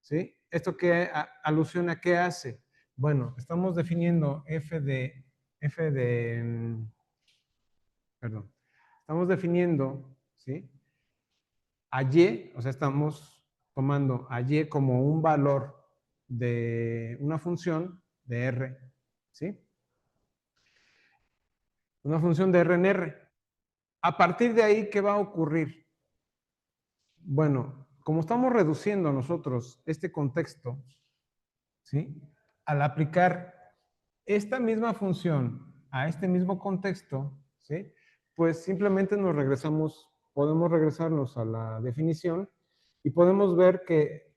¿sí? ¿Esto qué alusión a qué hace? Bueno, estamos definiendo perdón, estamos definiendo, ¿sí? A Y, o sea, estamos tomando a Y como un valor de una función de R, ¿sí? Una función de R en R. A partir de ahí, ¿qué va a ocurrir? Bueno, como estamos reduciendo nosotros este contexto, ¿sí? Al aplicar esta misma función a este mismo contexto, ¿sí? Pues simplemente podemos regresarnos a la definición y podemos ver que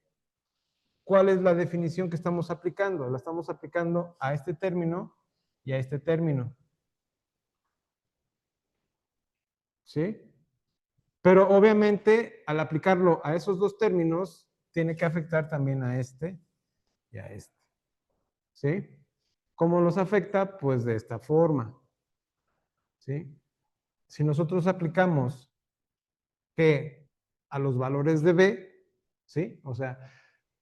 cuál es la definición que estamos aplicando. La estamos aplicando a este término y a este término, ¿sí? Pero obviamente al aplicarlo a esos dos términos, tiene que afectar también a este y a este, ¿sí? ¿Cómo los afecta? Pues de esta forma, ¿sí? Si nosotros aplicamos G a los valores de B, ¿sí? O sea,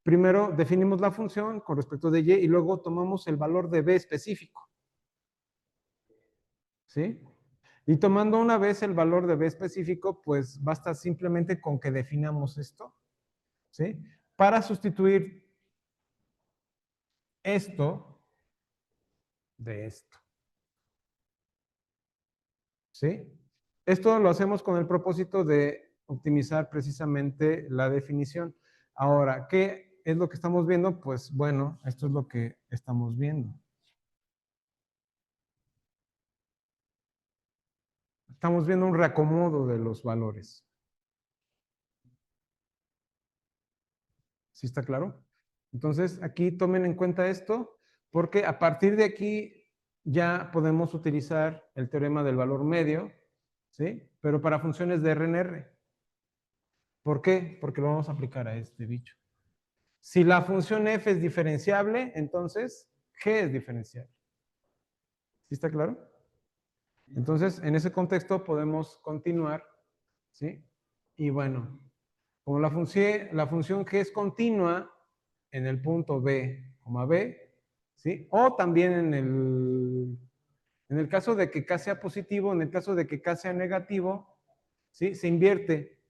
primero definimos la función con respecto de Y y luego tomamos el valor de B específico, ¿sí? Y tomando una vez el valor de B específico, pues basta simplemente con que definamos esto, ¿sí? para sustituir esto de esto. ¿Sí? Esto lo hacemos con el propósito de optimizar precisamente la definición. Ahora, ¿qué es lo que estamos viendo? Pues bueno, esto es lo que estamos viendo. Estamos viendo un reacomodo de los valores. ¿Sí está claro? Entonces, aquí tomen en cuenta esto, porque a partir de aquí ya podemos utilizar el teorema del valor medio, ¿sí? Pero para funciones de RNR. ¿Por qué? Porque lo vamos a aplicar a este bicho. Si la función f es diferenciable, entonces g es diferenciable. ¿Sí está claro? Entonces, en ese contexto podemos continuar, ¿sí? Y bueno, como la función g es continua en el punto b, b, ¿sí? O también en el caso de que k sea positivo, en el caso de que k sea negativo, ¿sí? Se invierte,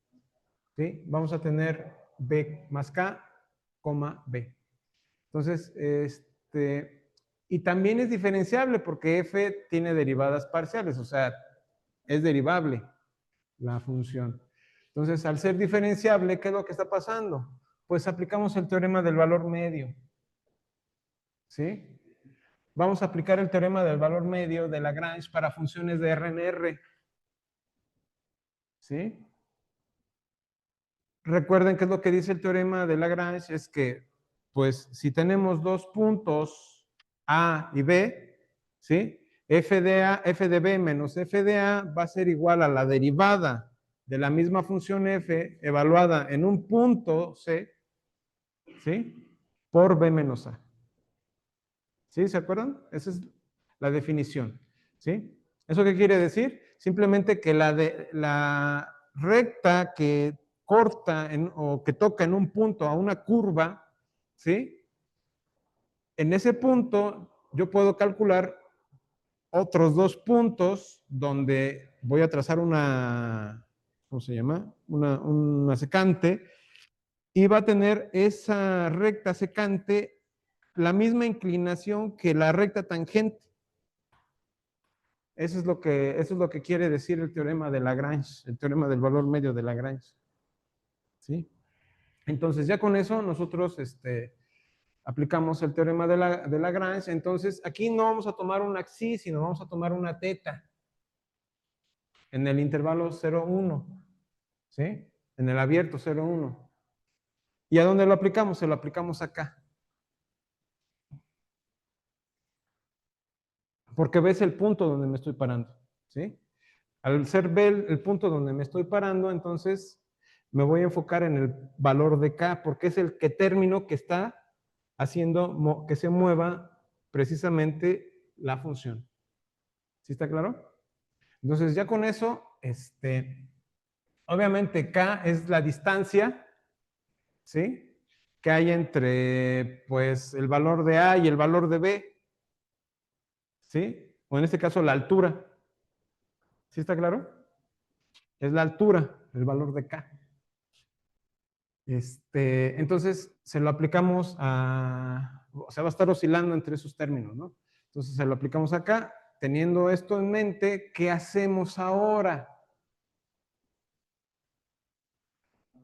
¿sí? Vamos a tener b más k, b. Entonces, y también es diferenciable porque f tiene derivadas parciales, o sea, es derivable la función. Entonces, al ser diferenciable, ¿qué es lo que está pasando? Pues aplicamos el teorema del valor medio. ¿Sí? Vamos a aplicar el teorema del valor medio de Lagrange para funciones de RNR. ¿Sí? Recuerden qué es lo que dice el teorema de Lagrange, es que, pues, si tenemos dos puntos A y B, ¿sí? F de B menos F de A va a ser igual a la derivada de la misma función F evaluada en un punto C, ¿sí? Por B menos A. ¿Sí? ¿Se acuerdan? Esa es la definición, ¿sí? ¿Eso qué quiere decir? Simplemente que la recta que corta o que toca en un punto a una curva, ¿sí? En ese punto yo puedo calcular otros dos puntos donde voy a trazar una, ¿cómo se llama? Una secante, y va a tener esa recta secante la misma inclinación que la recta tangente. Eso es lo que quiere decir el teorema de Lagrange, el teorema del valor medio de Lagrange. ¿Sí? Entonces, ya con eso nosotros aplicamos el teorema de Lagrange. Entonces, aquí no vamos a tomar una xi, sino vamos a tomar una teta en el intervalo 0, 1. ¿Sí? En el abierto 0, 1. ¿Y a dónde lo aplicamos? Se lo aplicamos acá. Porque ves el punto donde me estoy parando. ¿Sí? Al ser B el punto donde me estoy parando, entonces me voy a enfocar en el valor de K, porque es el que término que está haciendo que se mueva precisamente la función. ¿Sí está claro? Entonces ya con eso, obviamente K es la distancia, ¿sí? Que hay entre, pues, el valor de A y el valor de B, ¿sí? O en este caso la altura. ¿Sí está claro? Es la altura, el valor de K. Entonces, se lo aplicamos o sea, va a estar oscilando entre esos términos, ¿no? Entonces, se lo aplicamos acá. Teniendo esto en mente, ¿qué hacemos ahora?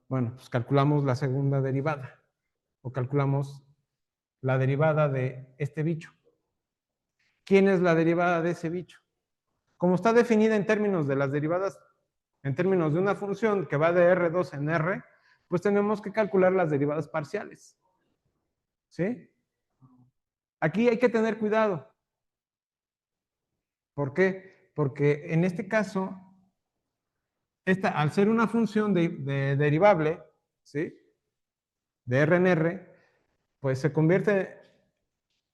Bueno, pues calculamos la segunda derivada, o calculamos la derivada de este bicho. ¿Quién es la derivada de ese bicho? Como está definida en términos de las derivadas, en términos de una función que va de R2 en R, pues tenemos que calcular las derivadas parciales. ¿Sí? Aquí hay que tener cuidado. ¿Por qué? Porque en este caso, al ser una función de derivable, ¿sí? De R en R, pues se convierte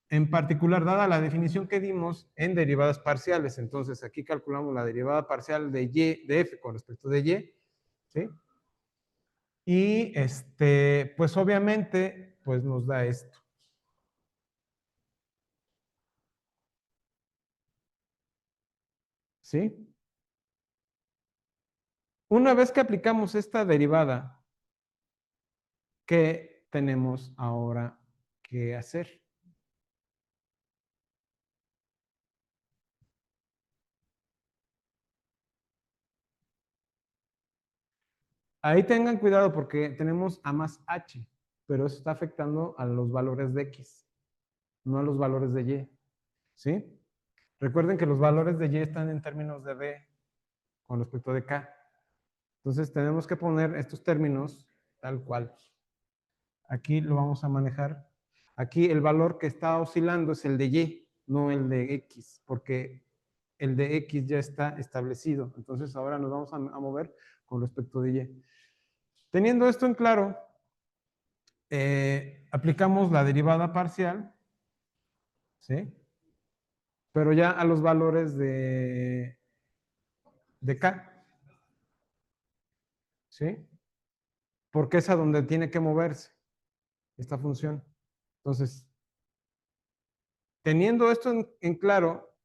en particular, dada la definición que dimos, en derivadas parciales. Entonces, aquí calculamos la derivada parcial de y, de f con respecto de y, ¿sí? Y, pues obviamente, pues nos da esto. ¿Sí? Una vez que aplicamos esta derivada, que tenemos ahora que hacer? Ahí tengan cuidado porque tenemos A más H, pero eso está afectando a los valores de X, no a los valores de Y. ¿Sí? Recuerden que los valores de Y están en términos de B con respecto de K. Entonces tenemos que poner estos términos tal cual. Aquí lo vamos a manejar. Aquí el valor que está oscilando es el de Y, no el de X, porque el de X ya está establecido. Entonces ahora nos vamos a mover con respecto de Y. Teniendo esto en claro, aplicamos la derivada parcial, ¿sí? Pero ya a los valores de K, ¿sí? Porque es a donde tiene que moverse esta función. Entonces, teniendo esto en claro,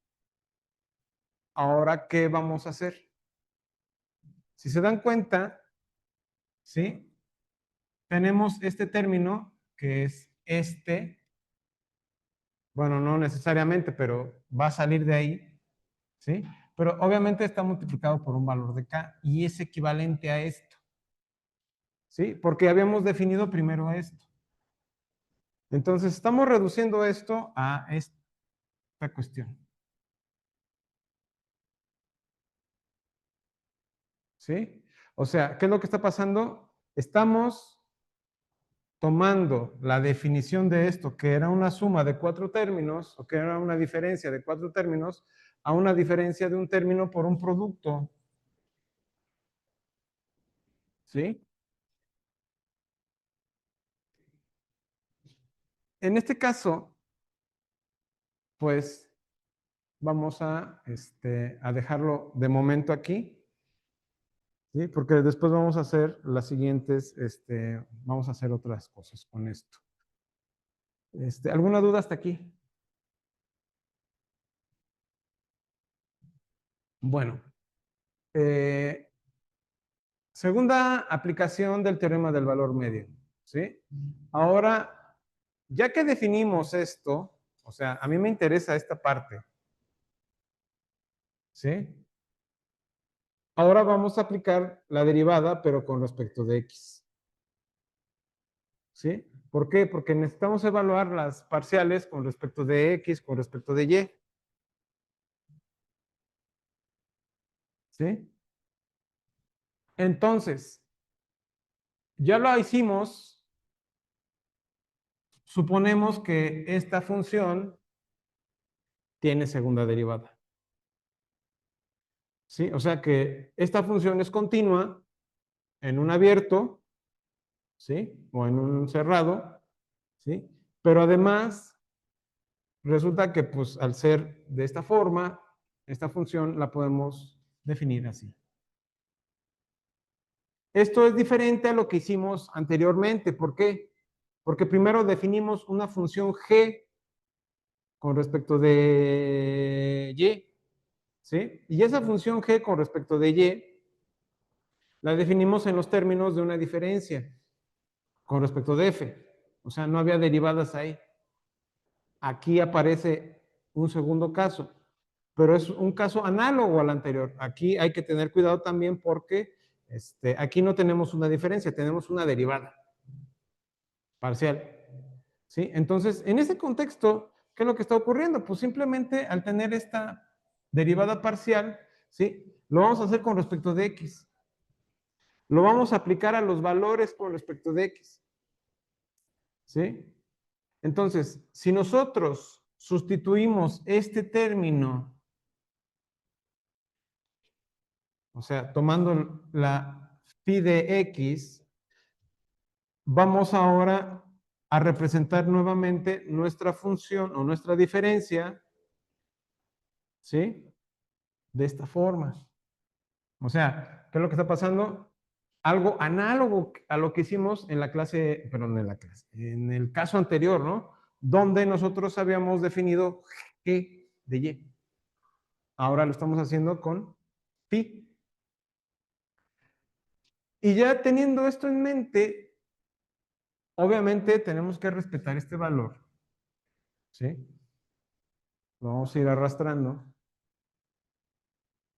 ahora, ¿qué vamos a hacer? Si se dan cuenta, ¿sí? Tenemos este término que es este, bueno, no necesariamente, pero va a salir de ahí, ¿sí? Pero obviamente está multiplicado por un valor de K y es equivalente a esto, ¿sí? Porque habíamos definido primero esto. Entonces, estamos reduciendo esto a esta cuestión, ¿sí? O sea, ¿qué es lo que está pasando? Estamos tomando la definición de esto, que era una suma de 4 términos, o que era una diferencia de 4 términos, a una diferencia de un término por un producto. ¿Sí? En este caso, pues vamos a dejarlo de momento aquí, ¿sí? Porque después vamos a hacer las siguientes, vamos a hacer otras cosas con esto. ¿Alguna duda hasta aquí? Bueno, segunda aplicación del teorema del valor medio, ¿sí? Ahora, ya que definimos esto, o sea, a mí me interesa esta parte, ¿sí? Ahora vamos a aplicar la derivada, pero con respecto de x, ¿sí? ¿Por qué? Porque necesitamos evaluar las parciales con respecto de x, con respecto de y, ¿sí? Entonces, ya lo hicimos, suponemos que esta función tiene segunda derivada, ¿sí? O sea que esta función es continua en un abierto, ¿sí? O en un cerrado, ¿sí? Pero además, resulta que pues al ser de esta forma, esta función la podemos definir así. Esto es diferente a lo que hicimos anteriormente. ¿Por qué? Porque primero definimos una función g con respecto de y, ¿sí? Y esa función g con respecto de y la definimos en los términos de una diferencia con respecto de f. O sea, no había derivadas ahí. Aquí aparece un segundo caso, pero es un caso análogo al anterior. Aquí hay que tener cuidado también porque aquí no tenemos una diferencia, tenemos una derivada parcial. ¿Sí? Entonces, en ese contexto, ¿qué es lo que está ocurriendo? Pues simplemente al tener esta derivada parcial, ¿sí? Lo vamos a hacer con respecto de x. Lo vamos a aplicar a los valores con respecto de x. ¿Sí? Entonces, si nosotros sustituimos este término, o sea, tomando la phi de x, vamos ahora a representar nuevamente nuestra función o nuestra diferencia, ¿sí? De esta forma. O sea, ¿qué es lo que está pasando? Algo análogo a lo que hicimos en la clase, perdón, en el caso anterior, ¿no? Donde nosotros habíamos definido g de y. Ahora lo estamos haciendo con pi. Y ya teniendo esto en mente, Obviamente tenemos que respetar este valor, ¿sí? Lo vamos a ir arrastrando.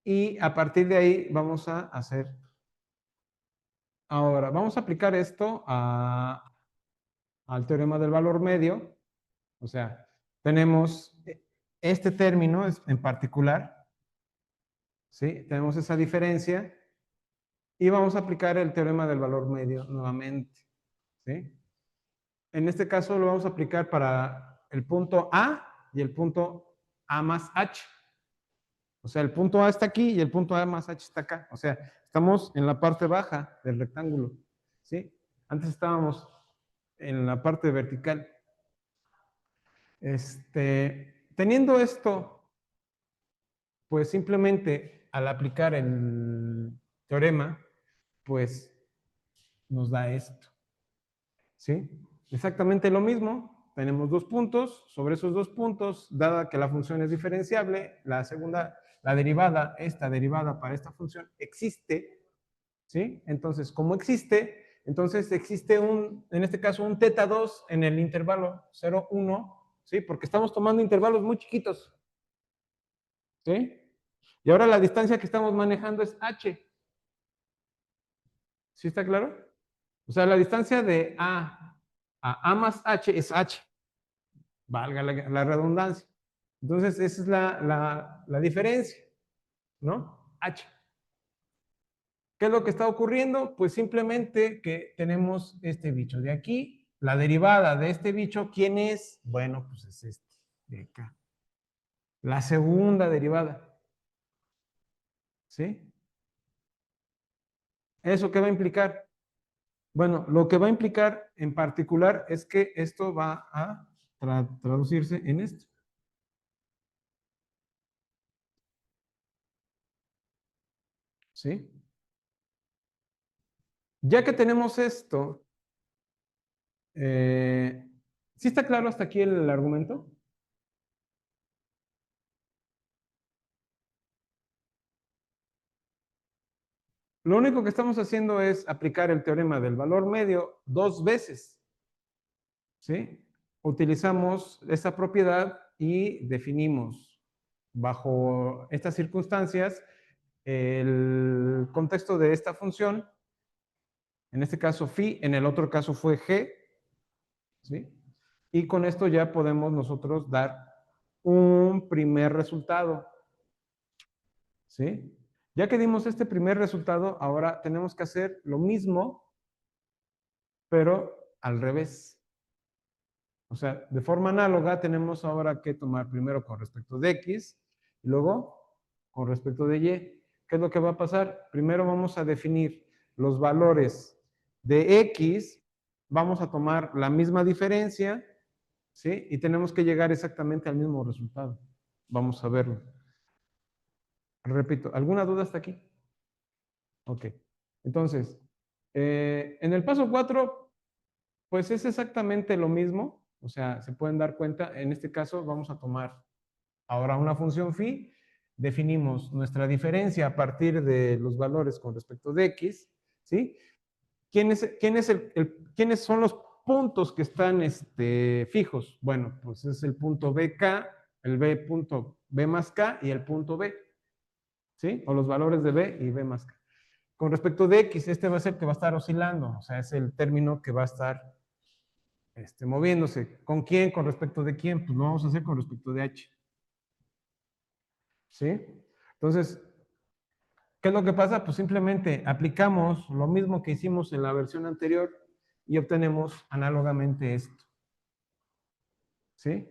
Y a partir de ahí vamos a hacer. Ahora, vamos a aplicar esto al teorema del valor medio. O sea, tenemos este término en particular, ¿sí? Tenemos esa diferencia y vamos a aplicar el teorema del valor medio nuevamente, ¿sí? En este caso lo vamos a aplicar para el punto A y el punto A más H. O sea, el punto A está aquí y el punto A más H está acá. O sea, estamos en la parte baja del rectángulo, ¿sí? Antes estábamos en la parte vertical. Teniendo esto, pues simplemente al aplicar el teorema, pues nos da esto, ¿sí? Exactamente lo mismo, tenemos dos puntos, sobre esos dos puntos, dada que la función es diferenciable, la segunda, la derivada, esta derivada para esta función existe, ¿sí? Entonces, como existe, entonces existe en este caso, un θ 2 en el intervalo 0, 1, ¿sí? Porque estamos tomando intervalos muy chiquitos, ¿sí? Y ahora la distancia que estamos manejando es h. ¿Sí está claro? O sea, la distancia de a más h es h, valga la redundancia. Entonces, esa es la diferencia, ¿no? H. ¿Qué es lo que está ocurriendo? Pues simplemente que tenemos este bicho de aquí, la derivada de este bicho, ¿quién es? Bueno, pues es este de acá. La segunda derivada, ¿sí? ¿Eso qué va a implicar? Bueno, lo que va a implicar en particular es que esto va a traducirse en esto. ¿Sí? Ya que tenemos esto, ¿sí está claro hasta aquí el argumento? Lo único que estamos haciendo es aplicar el teorema del valor medio dos veces, ¿sí? Utilizamos esta propiedad y definimos bajo estas circunstancias el contexto de esta función, en este caso phi, en el otro caso fue g, ¿sí? Y con esto ya podemos nosotros dar un primer resultado, ¿sí? Ya que dimos este primer resultado, ahora tenemos que hacer lo mismo, pero al revés. O sea, de forma análoga tenemos ahora que tomar primero con respecto de x y luego con respecto de y. ¿Qué es lo que va a pasar? Primero vamos a definir los valores de x, vamos a tomar la misma diferencia, ¿sí? Y tenemos que llegar exactamente al mismo resultado. Vamos a verlo. Repito, ¿alguna duda hasta aquí? Ok. Entonces, en el paso 4, pues es exactamente lo mismo. O sea, se pueden dar cuenta, en este caso vamos a tomar ahora una función phi, definimos nuestra diferencia a partir de los valores con respecto de x, ¿sí? ¿Quiénes son los puntos que están fijos? Bueno, pues es el punto BK, el B punto B más K y el punto B, ¿sí? O los valores de B y B más K. Con respecto de X, este va a ser el que va a estar oscilando, o sea, es el término que va a estar moviéndose. ¿Con quién? ¿Con respecto de quién? Pues lo vamos a hacer con respecto de H. ¿Sí? Entonces, ¿qué es lo que pasa? Pues simplemente aplicamos lo mismo que hicimos en la versión anterior y obtenemos análogamente esto. ¿Sí?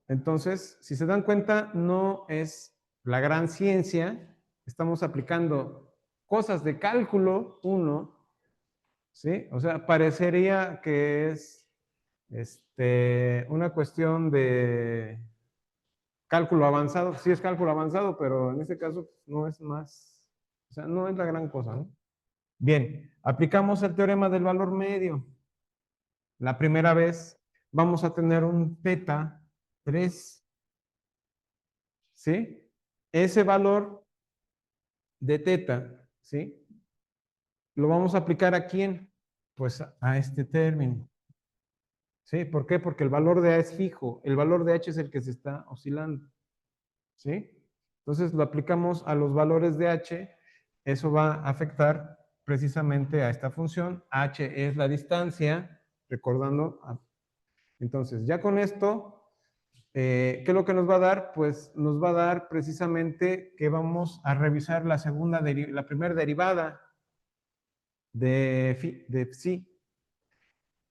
Entonces, si se dan cuenta, no es la gran ciencia. Estamos aplicando cosas de cálculo 1, ¿sí? O sea, parecería que es una cuestión de cálculo avanzado. Sí es cálculo avanzado, pero en este caso no es más, o sea, no es la gran cosa, ¿no? Bien, aplicamos el teorema del valor medio. La primera vez vamos a tener un θ 3, ¿sí? Ese valor de θ, ¿sí? Lo vamos a aplicar a quién? pues a este término. ¿Sí? ¿Por qué? Porque el valor de A es fijo, el valor de H es el que se está oscilando. ¿Sí? Entonces lo aplicamos a los valores de H, eso va a afectar precisamente a esta función. H es la distancia, recordando. Entonces, ya con esto, ¿qué es lo que nos va a dar? Pues nos va a dar precisamente que vamos a revisar la primera derivada de psi.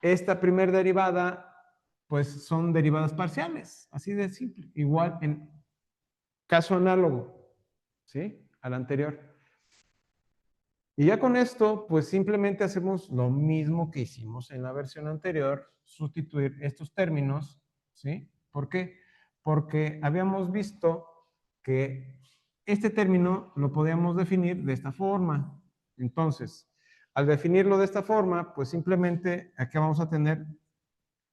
Esta primera derivada, pues son derivadas parciales, así de simple, igual en caso análogo, ¿sí? Al anterior. Y ya con esto, pues simplemente hacemos lo mismo que hicimos en la versión anterior, sustituir estos términos, ¿sí? ¿Por qué? Porque habíamos visto que este término lo podíamos definir de esta forma. Entonces, al definirlo de esta forma, pues simplemente aquí vamos a tener,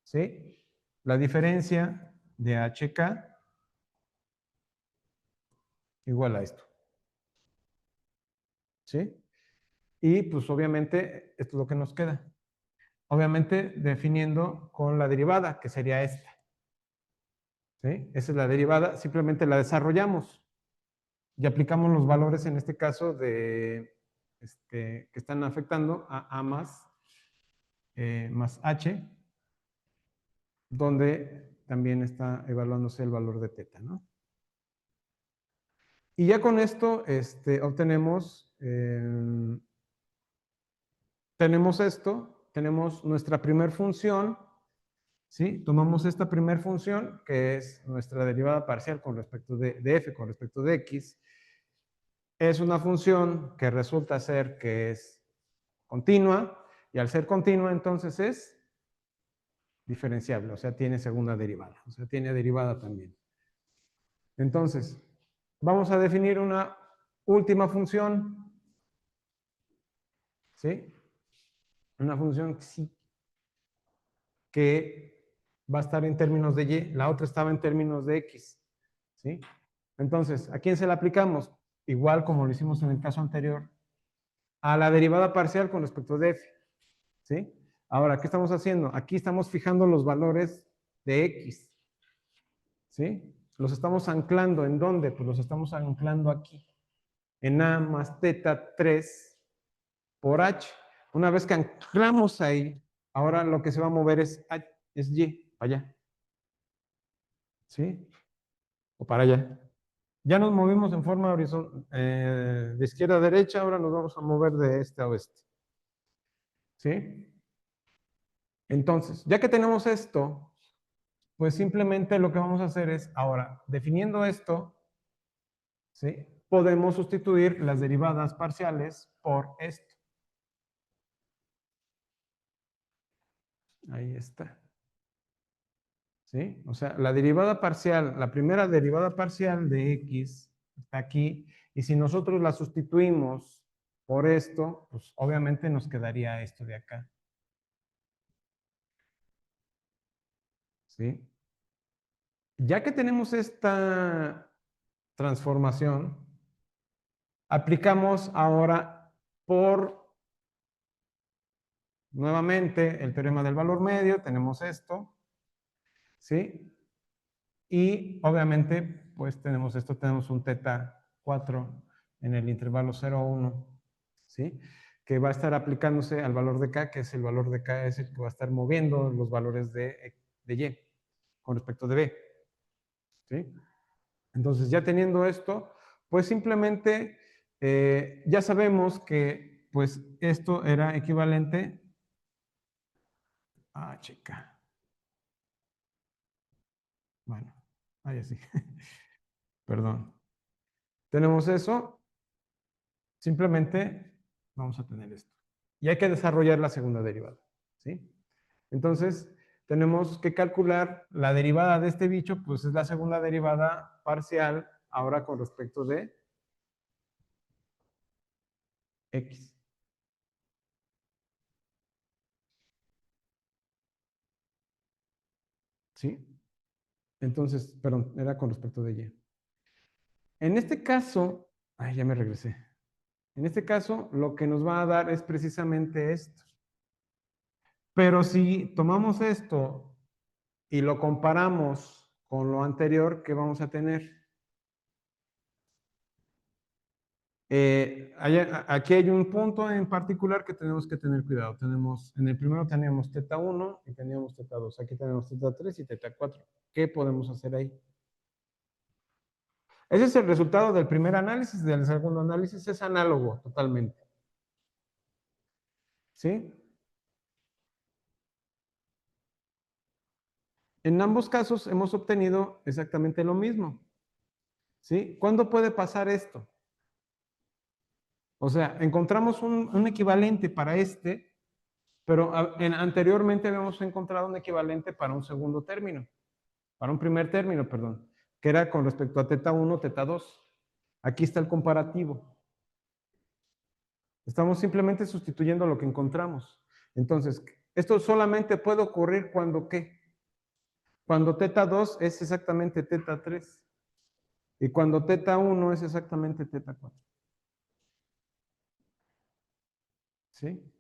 ¿sí? La diferencia de HK igual a esto, ¿sí? Y pues obviamente esto es lo que nos queda. Obviamente definiendo con la derivada, que sería esta. ¿Sí? Esa es la derivada, simplemente la desarrollamos y aplicamos los valores en este caso que están afectando a A más H, donde también está evaluándose el valor de teta, ¿no? Y ya con esto obtenemos, tenemos esto, tenemos nuestra primer función, ¿sí? Tomamos esta primer función, que es nuestra derivada parcial con respecto de f, con respecto de x. Es una función que resulta ser que es continua, y al ser continua, entonces es diferenciable, o sea, tiene segunda derivada, o sea, tiene derivada también. Entonces, vamos a definir una última función, ¿sí? Una función que va a estar en términos de y, la otra estaba en términos de x, ¿sí? Entonces, ¿a quién se la aplicamos? Igual como lo hicimos en el caso anterior, a la derivada parcial con respecto de f, ¿sí? Ahora, ¿qué estamos haciendo? Aquí estamos fijando los valores de x, ¿sí? Los estamos anclando, ¿en dónde? Pues los estamos anclando aquí, en a más teta 3 por h. Una vez que anclamos ahí, ahora lo que se va a mover es y, para allá, ¿sí? O para allá. Ya nos movimos en forma horizontal, de izquierda a derecha, ahora nos vamos a mover de este a oeste, ¿sí? Entonces, ya que tenemos esto, pues simplemente lo que vamos a hacer es, ahora, definiendo esto, ¿sí? Podemos sustituir las derivadas parciales por esto. Ahí está. ¿Sí? O sea, la derivada parcial, la primera derivada parcial de x está aquí, y si nosotros la sustituimos por esto, pues obviamente nos quedaría esto de acá. ¿Sí? Ya que tenemos esta transformación, aplicamos ahora por nuevamente el teorema del valor medio, tenemos esto, ¿sí? Y obviamente, pues tenemos esto, tenemos un teta 4 en el intervalo 0, 1, ¿sí? Que va a estar aplicándose al valor de K, que es el valor de K, es el que va a estar moviendo los valores de Y con respecto de B, ¿sí? Entonces, ya teniendo esto, pues simplemente ya sabemos que pues esto era equivalente a chica. Bueno, ahí así. Perdón. Tenemos eso, simplemente vamos a tener esto. Y hay que desarrollar la segunda derivada, ¿sí? Entonces, tenemos que calcular la derivada de este bicho, pues es la segunda derivada parcial, ahora con respecto de x. ¿Sí? Entonces, perdón, era con respecto de y. En este caso, ay, ya me regresé. En este caso, lo que nos va a dar es precisamente esto. Pero si tomamos esto y lo comparamos con lo anterior, ¿qué vamos a tener? Aquí hay un punto en particular que tenemos que tener cuidado. En el primero teníamos teta 1 y teníamos teta 2. Aquí tenemos teta 3 y teta 4. ¿Qué podemos hacer ahí? Ese es el resultado del primer análisis. Del segundo análisis es análogo totalmente. ¿Sí? En ambos casos hemos obtenido exactamente lo mismo. ¿Sí? ¿Cuándo puede pasar esto? O sea, encontramos un equivalente para este, pero anteriormente habíamos encontrado un equivalente para un segundo término, para un primer término, perdón, que era con respecto a teta 1, teta 2. Aquí está el comparativo. Estamos simplemente sustituyendo lo que encontramos. Entonces, esto solamente puede ocurrir cuando ¿qué? Cuando teta 2 es exactamente teta 3 y cuando teta 1 es exactamente teta 4. ¿Sí?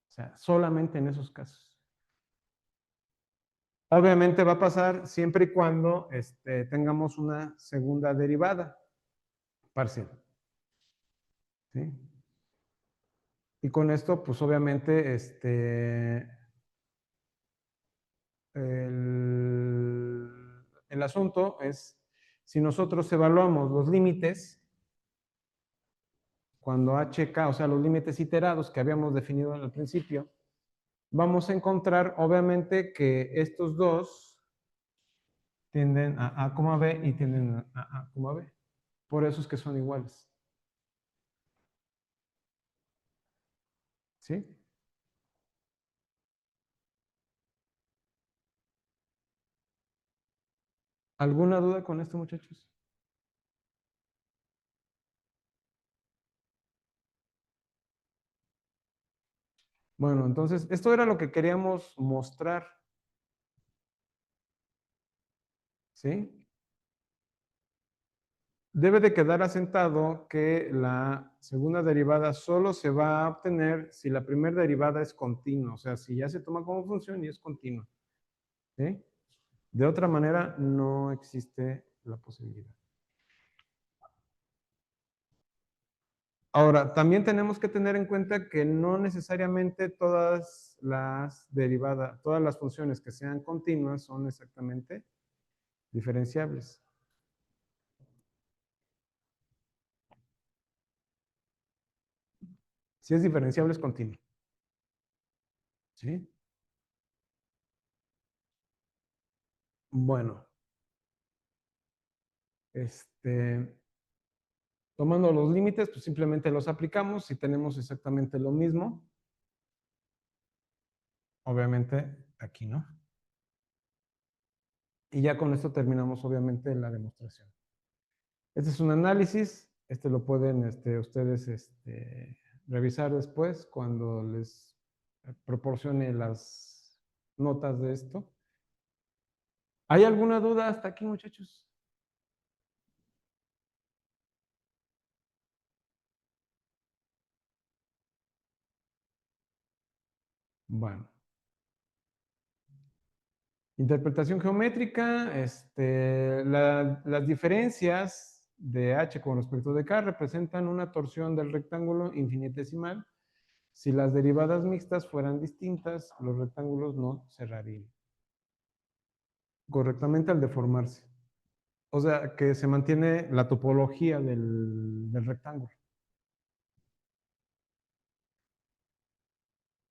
O sea, solamente en esos casos. Obviamente va a pasar siempre y cuando tengamos una segunda derivada parcial. ¿Sí? Y con esto, pues obviamente, el asunto es, si nosotros evaluamos los límites, cuando HK, o sea, los límites iterados que habíamos definido al principio, vamos a encontrar, obviamente, que estos dos tienden a A, B y tienden a B. Por eso es que son iguales. ¿Sí? ¿Alguna duda con esto, muchachos? Bueno, entonces, esto era lo que queríamos mostrar. ¿Sí? Debe de quedar asentado que la segunda derivada solo se va a obtener si la primera derivada es continua, o sea, si ya se toma como función y es continua. ¿Sí? De otra manera, no existe la posibilidad. Ahora, también tenemos que tener en cuenta que no necesariamente todas las derivadas, todas las funciones que sean continuas son exactamente diferenciables. Si es diferenciable, es continuo. ¿Sí? Bueno, tomando los límites, pues simplemente los aplicamos. Si tenemos exactamente lo mismo, obviamente aquí no. Y ya con esto terminamos, obviamente, la demostración. Este es un análisis. Lo pueden ustedes revisar después cuando les proporcione las notas de esto. ¿Hay alguna duda hasta aquí, muchachos? Bueno. Interpretación geométrica, las diferencias de h con respecto de k representan una torsión del rectángulo infinitesimal. Si las derivadas mixtas fueran distintas, los rectángulos no cerrarían correctamente al deformarse. O sea, que se mantiene la topología del rectángulo.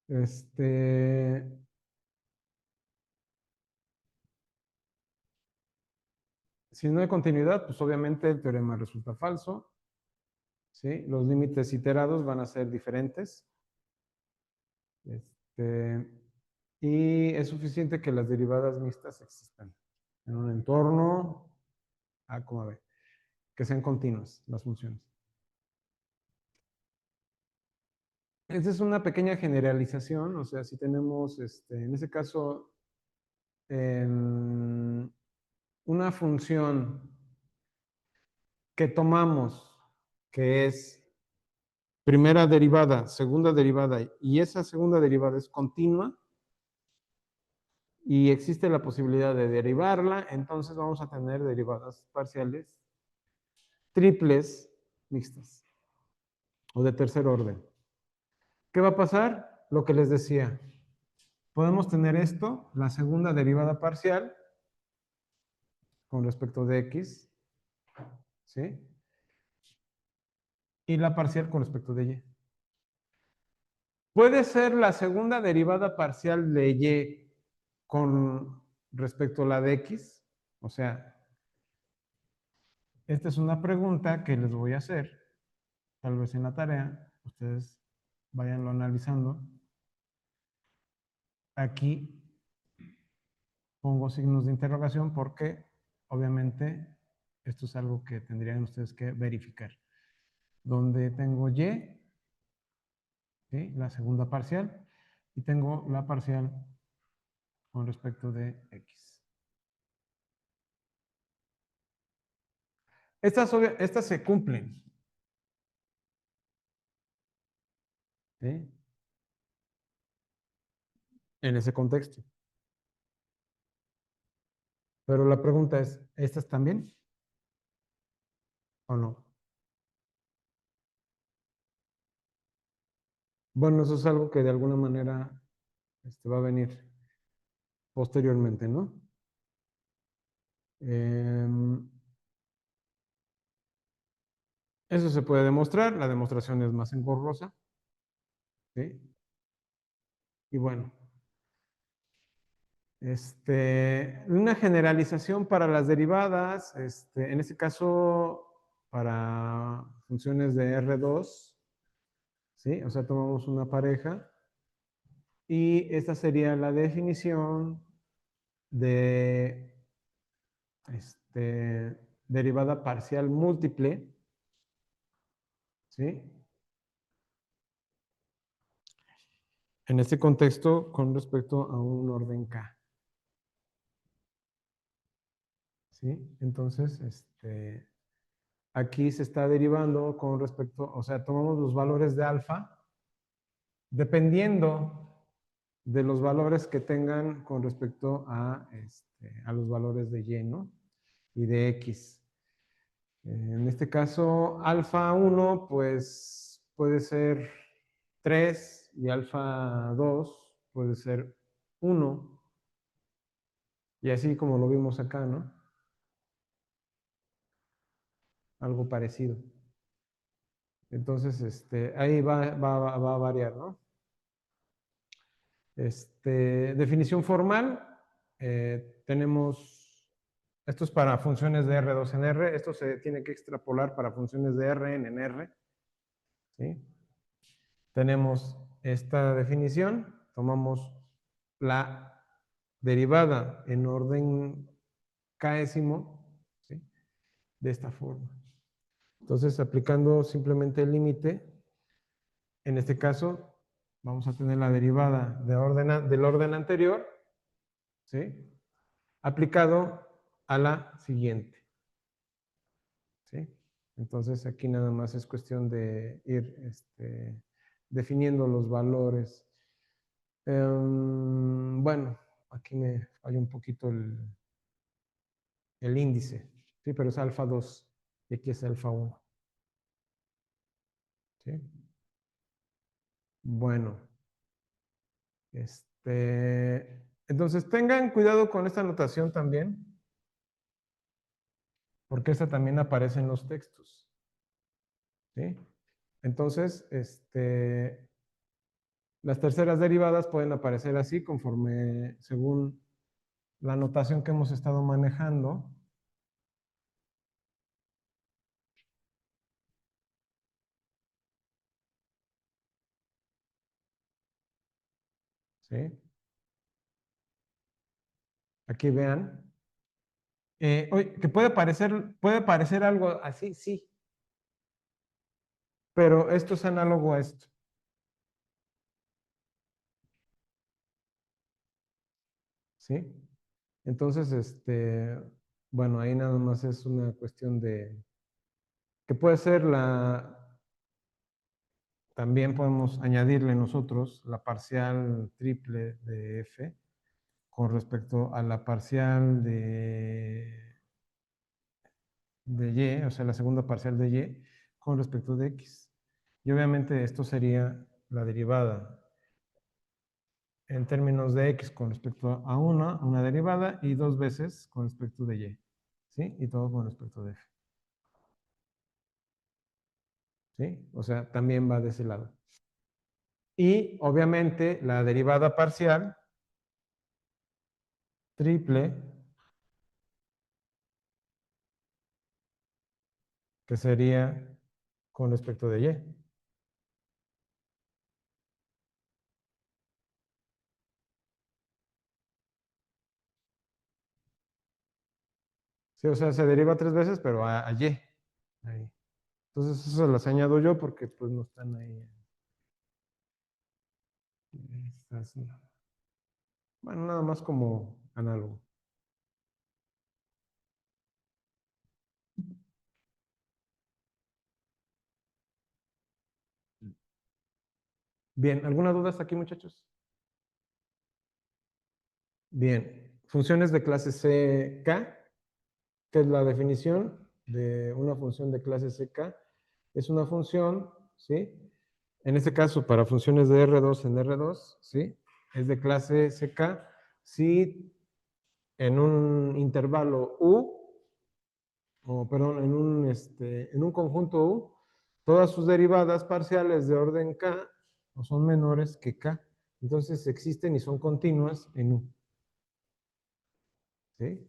Este, si no hay continuidad, pues obviamente el teorema resulta falso. ¿Sí? Los límites iterados van a ser diferentes. Este, y es suficiente que las derivadas mixtas existan en un entorno A, B, que sean continuas las funciones. Esta es una pequeña generalización, o sea, si tenemos, en ese caso, una función que tomamos, que es primera derivada, segunda derivada, y esa segunda derivada es continua, y existe la posibilidad de derivarla, entonces vamos a tener derivadas parciales triples mixtas o de tercer orden. ¿Qué va a pasar? Lo que les decía. Podemos tener esto, la segunda derivada parcial con respecto de x, ¿sí? Y la parcial con respecto de y. Puede ser la segunda derivada parcial de y con respecto a la de x, o sea, esta es una pregunta que les voy a hacer, tal vez en la tarea, ustedes vayanlo analizando. Aquí pongo signos de interrogación porque obviamente esto es algo que tendrían ustedes que verificar. Donde tengo y, ¿sí? La segunda parcial, y tengo la parcial con respecto de x. Estas se cumplen, ¿sí? En ese contexto. Pero la pregunta es, ¿estas también o no? Bueno, eso es algo que de alguna manera va a venir posteriormente, ¿no? Eso se puede demostrar, la demostración es más engorrosa, ¿sí? Y bueno, una generalización para las derivadas, en este caso para funciones de R2, ¿sí? O sea, tomamos una pareja y esta sería la definición de derivada parcial múltiple, ¿sí? En este contexto con respecto a un orden K. ¿Sí? Entonces, aquí se está derivando con respecto, o sea, tomamos los valores de alfa, dependiendo de los valores que tengan con respecto a los valores de y, ¿no? Y de x. En este caso, alfa 1, pues puede ser 3 y alfa 2 puede ser 1. Y así como lo vimos acá, ¿no? Algo parecido. Entonces, ahí va a variar, ¿no? Definición formal, tenemos, esto es para funciones de R2 en R, esto se tiene que extrapolar para funciones de Rn en R, ¿sí? Tenemos esta definición, tomamos la derivada en orden késimo, ¿sí? De esta forma. Entonces, aplicando simplemente el límite, en este caso, vamos a tener la derivada del orden anterior, ¿sí? Aplicado a la siguiente, ¿sí? Entonces, aquí nada más es cuestión de ir definiendo los valores. Bueno, aquí me falla un poquito el índice, ¿sí? Pero es alfa 2 y aquí es alfa 1, ¿sí? Bueno, entonces tengan cuidado con esta notación también, porque esta también aparece en los textos, ¿sí? Entonces, las terceras derivadas pueden aparecer así conforme, según la notación que hemos estado manejando. ¿Sí? Aquí vean. Oye, que puede parecer algo así, sí. Pero esto es análogo a esto. ¿Sí? Entonces, bueno, ahí nada más es una cuestión de, que puede ser también podemos añadirle nosotros la parcial triple de f con respecto a la parcial de y, o sea, la segunda parcial de y, con respecto de x. Y obviamente esto sería la derivada en términos de x con respecto a una derivada, y dos veces con respecto de y, ¿sí? Y todo con respecto de f, ¿sí? O sea, también va de ese lado. Y obviamente la derivada parcial triple, que sería con respecto de y. Sí, o sea, se deriva tres veces, pero a y. Ahí. Entonces, eso se las añado yo porque pues no están ahí. Estas, no. Bueno, nada más como análogo. Bien, ¿alguna duda hasta aquí, muchachos? Bien, funciones de clase CK, que es la definición de una función de clase CK. Es una función, ¿sí? En este caso, para funciones de R2 en R2, ¿sí? Es de clase CK si en un intervalo U, o perdón, en un conjunto U, todas sus derivadas parciales de orden K no son menores que K. Entonces existen y son continuas en U. ¿Sí?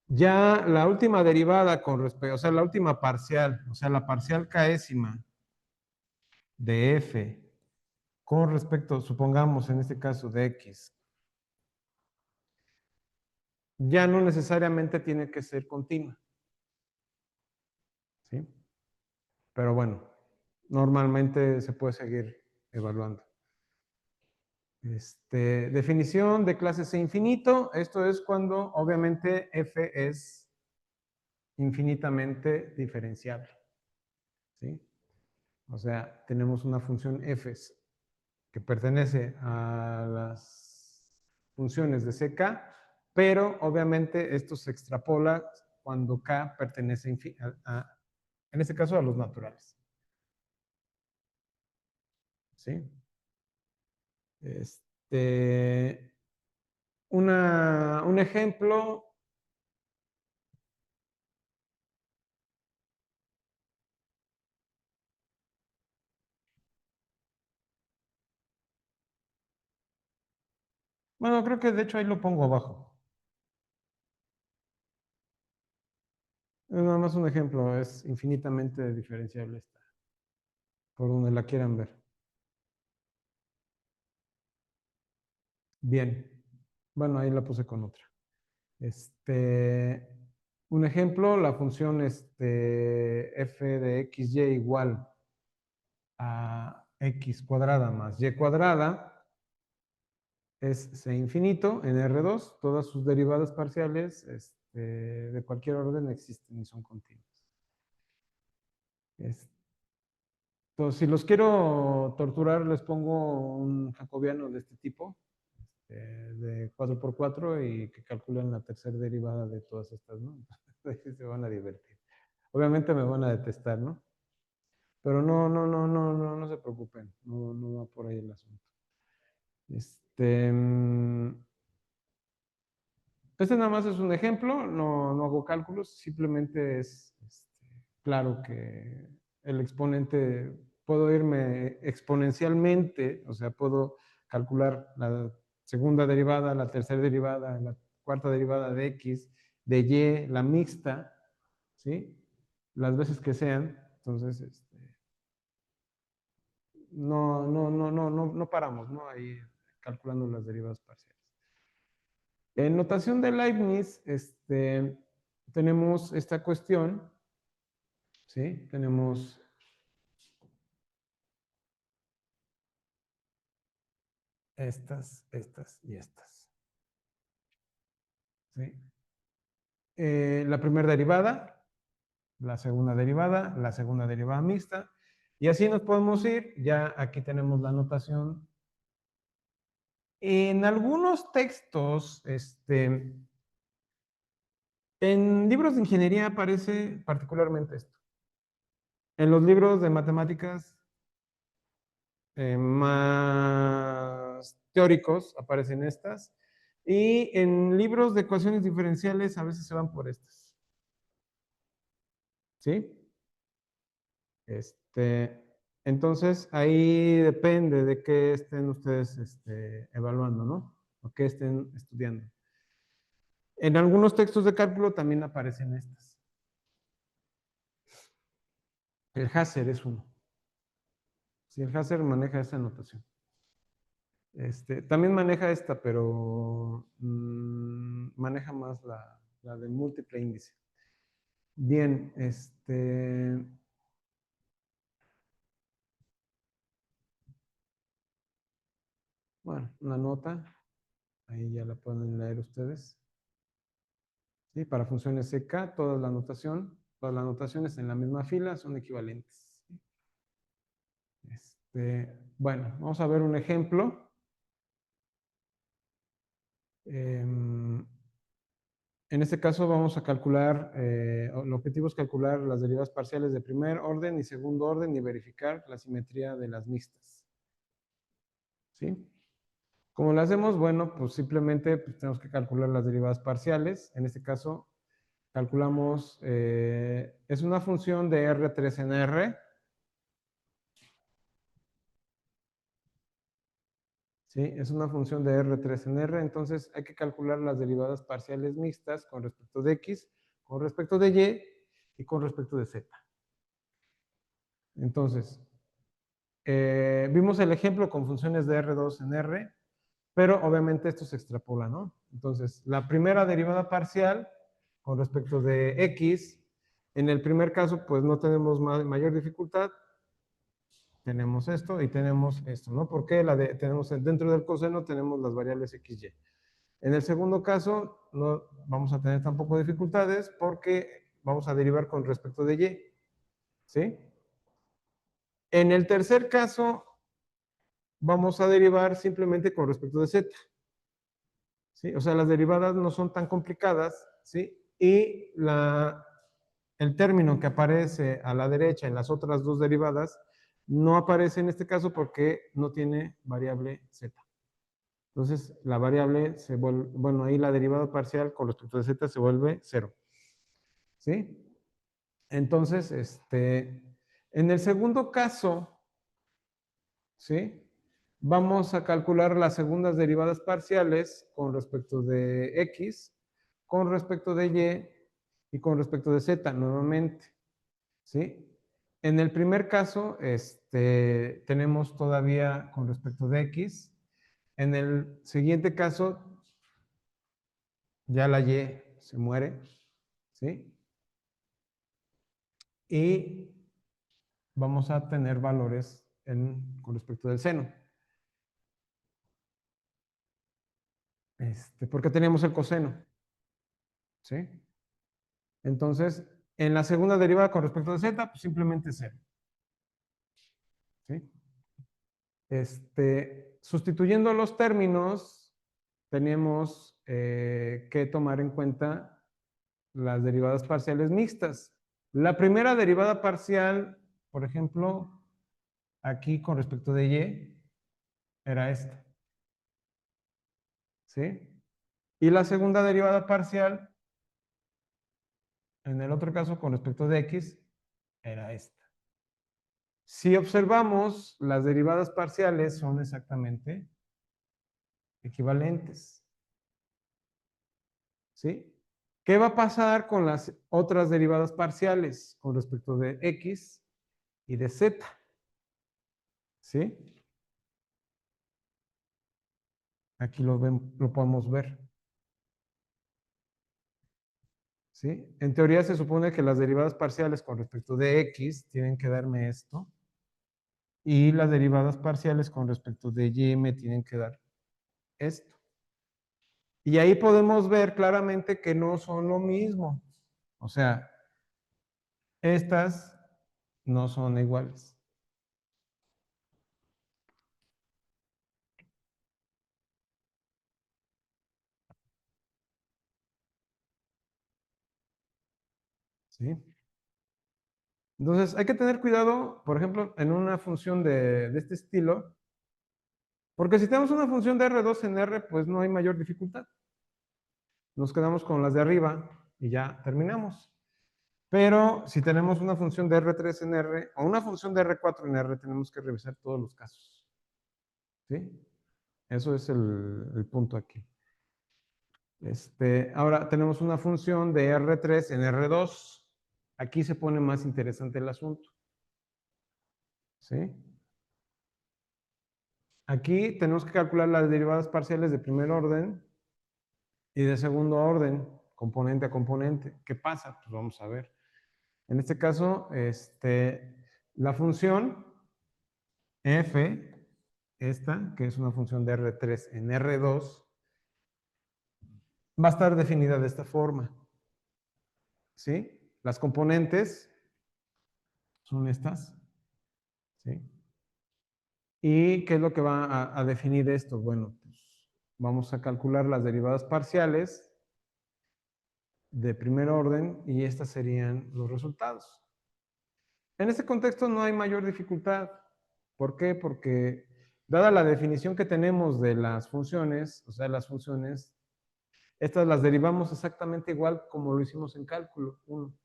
Ya la última derivada con respecto, o sea, la última parcial, o sea, la parcial késima de f con respecto, supongamos en este caso de x, ya no necesariamente tiene que ser continua, ¿sí? Pero bueno, normalmente se puede seguir evaluando. Definición de clase C infinito, esto es cuando obviamente f es infinitamente diferenciable, ¿sí? O sea, tenemos una función f que pertenece a las funciones de CK, pero obviamente esto se extrapola cuando K pertenece en este caso a los naturales. ¿Sí? Un ejemplo. Bueno, creo que de hecho ahí lo pongo abajo. Es nada más un ejemplo, es infinitamente diferenciable esta, por donde la quieran ver. Bien. Bueno, ahí la puse con otra. Un ejemplo, la función f de xy igual a x cuadrada más y cuadrada es c infinito en R2, todas sus derivadas parciales de cualquier orden existen y son continuas. Entonces, si los quiero torturar, les pongo un jacobiano de este tipo, de 4×4, y que calculen la tercera derivada de todas estas, ¿no? Entonces, se van a divertir. Obviamente me van a detestar, ¿no? Pero no se preocupen, no va por ahí el asunto. Este, mm, este nada más es un ejemplo, no hago cálculos, simplemente es claro que el exponente, puedo irme exponencialmente, o sea, puedo calcular la segunda derivada, la tercera derivada, la cuarta derivada de x, de y, la mixta, ¿sí? Las veces que sean, entonces, no paramos, ¿no? Ahí calculando las derivadas parciales. En notación de Leibniz, tenemos esta cuestión, ¿sí? Tenemos estas y estas, ¿sí? La primera derivada, la segunda derivada mixta, y así nos podemos ir. Ya aquí tenemos la notación En algunos textos, en libros de ingeniería aparece particularmente esto. En los libros de matemáticas más teóricos aparecen estas. Y en libros de ecuaciones diferenciales a veces se van por estas. ¿Sí? Entonces, ahí depende de qué estén ustedes evaluando, ¿no? O qué estén estudiando. En algunos textos de cálculo también aparecen estas. El Hazer es uno. Sí, el Hazer maneja esa notación. También maneja esta, pero maneja más la de múltiple índice. Bien, bueno, una nota, ahí ya la pueden leer ustedes. ¿Sí? Para funciones CK, todas las notaciones en la misma fila son equivalentes. ¿Sí? Bueno, vamos a ver un ejemplo. En este caso vamos a calcular, el objetivo es calcular las derivadas parciales de primer orden y segundo orden y verificar la simetría de las mixtas. ¿Sí? ¿Cómo lo hacemos? Bueno, pues simplemente pues, tenemos que calcular las derivadas parciales. En este caso, calculamos, es una función de R3 en R. ¿Sí? Es una función de R3 en R, entonces hay que calcular las derivadas parciales mixtas con respecto de X, con respecto de Y y con respecto de Z. Entonces, vimos el ejemplo con funciones de R2 en R, pero obviamente esto se extrapola, ¿no? Entonces, la primera derivada parcial con respecto de X, en el primer caso, pues no tenemos mayor dificultad, tenemos esto y tenemos esto, ¿no? Porque tenemos dentro del coseno tenemos las variables X, Y. En el segundo caso, no vamos a tener tampoco dificultades porque vamos a derivar con respecto de Y. ¿Sí? En el tercer caso, vamos a derivar simplemente con respecto de Z. ¿Sí? O sea, las derivadas no son tan complicadas, ¿sí? Y el término que aparece a la derecha en las otras dos derivadas no aparece en este caso porque no tiene variable Z. Entonces, la variable se vuelve, bueno, ahí la derivada parcial con respecto de Z se vuelve 0. ¿Sí? Entonces, en el segundo caso, ¿sí? Vamos a calcular las segundas derivadas parciales con respecto de X, con respecto de Y y con respecto de Z nuevamente, ¿sí? En el primer caso, tenemos todavía con respecto de X. En el siguiente caso, ya la Y se muere, ¿sí? Y vamos a tener valores con respecto del seno. Porque teníamos el coseno, ¿sí? Entonces, en la segunda derivada con respecto de z, pues simplemente 0. ¿Sí? Sustituyendo los términos, tenemos que tomar en cuenta las derivadas parciales mixtas. La primera derivada parcial, por ejemplo, aquí con respecto de y, era esta. ¿Sí? Y la segunda derivada parcial, en el otro caso con respecto de x, era esta. Si observamos, las derivadas parciales son exactamente equivalentes. ¿Sí? ¿Qué va a pasar con las otras derivadas parciales con respecto de x y de z? ¿Sí? Aquí lo podemos ver. ¿Sí? En teoría se supone que las derivadas parciales con respecto de x tienen que darme esto. Y las derivadas parciales con respecto de y me tienen que dar esto. Y ahí podemos ver claramente que no son lo mismo. O sea, estas no son iguales. ¿sí? Entonces, hay que tener cuidado, por ejemplo, en una función de este estilo, porque si tenemos una función de R2 en R, pues no hay mayor dificultad. Nos quedamos con las de arriba y ya terminamos. Pero si tenemos una función de R3 en R o una función de R4 en R, tenemos que revisar todos los casos. ¿Sí? Eso es el punto aquí. Ahora tenemos una función de R3 en R2. Aquí se pone más interesante el asunto. ¿Sí? Aquí tenemos que calcular las derivadas parciales de primer orden y de segundo orden, componente a componente. ¿Qué pasa? Pues vamos a ver. En este caso, la función f, esta, que es una función de R3 en R2, va a estar definida de esta forma. ¿Sí? Las componentes son estas. ¿Sí? ¿Y qué es lo que va a definir esto? Bueno, pues vamos a calcular las derivadas parciales de primer orden y estas serían los resultados. En este contexto no hay mayor dificultad. ¿Por qué? Porque dada la definición que tenemos de las funciones, o sea, las funciones, estas las derivamos exactamente igual como lo hicimos en cálculo 1.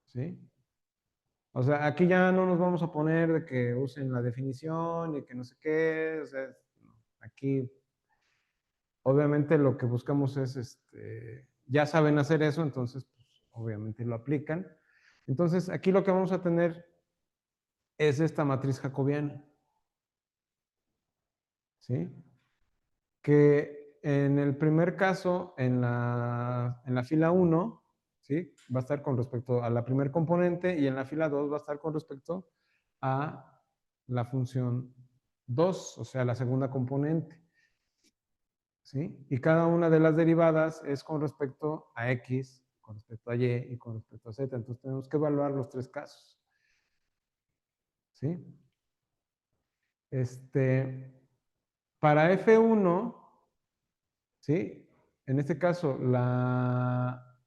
¿Sí? O sea, aquí ya no nos vamos a poner de que usen la definición y que no sé qué. O sea, aquí obviamente lo que buscamos es, ya saben hacer eso, entonces pues, obviamente lo aplican. Entonces aquí lo que vamos a tener es esta matriz jacobiana. ¿Sí? Que en el primer caso, en la fila 1, ¿sí? Va a estar con respecto a la primer componente y en la fila 2 va a estar con respecto a la función 2, o sea, la segunda componente. ¿Sí? Y cada una de las derivadas es con respecto a X, con respecto a Y y con respecto a Z. Entonces tenemos que evaluar los tres casos. ¿Sí? Para F1, ¿sí? En este caso, la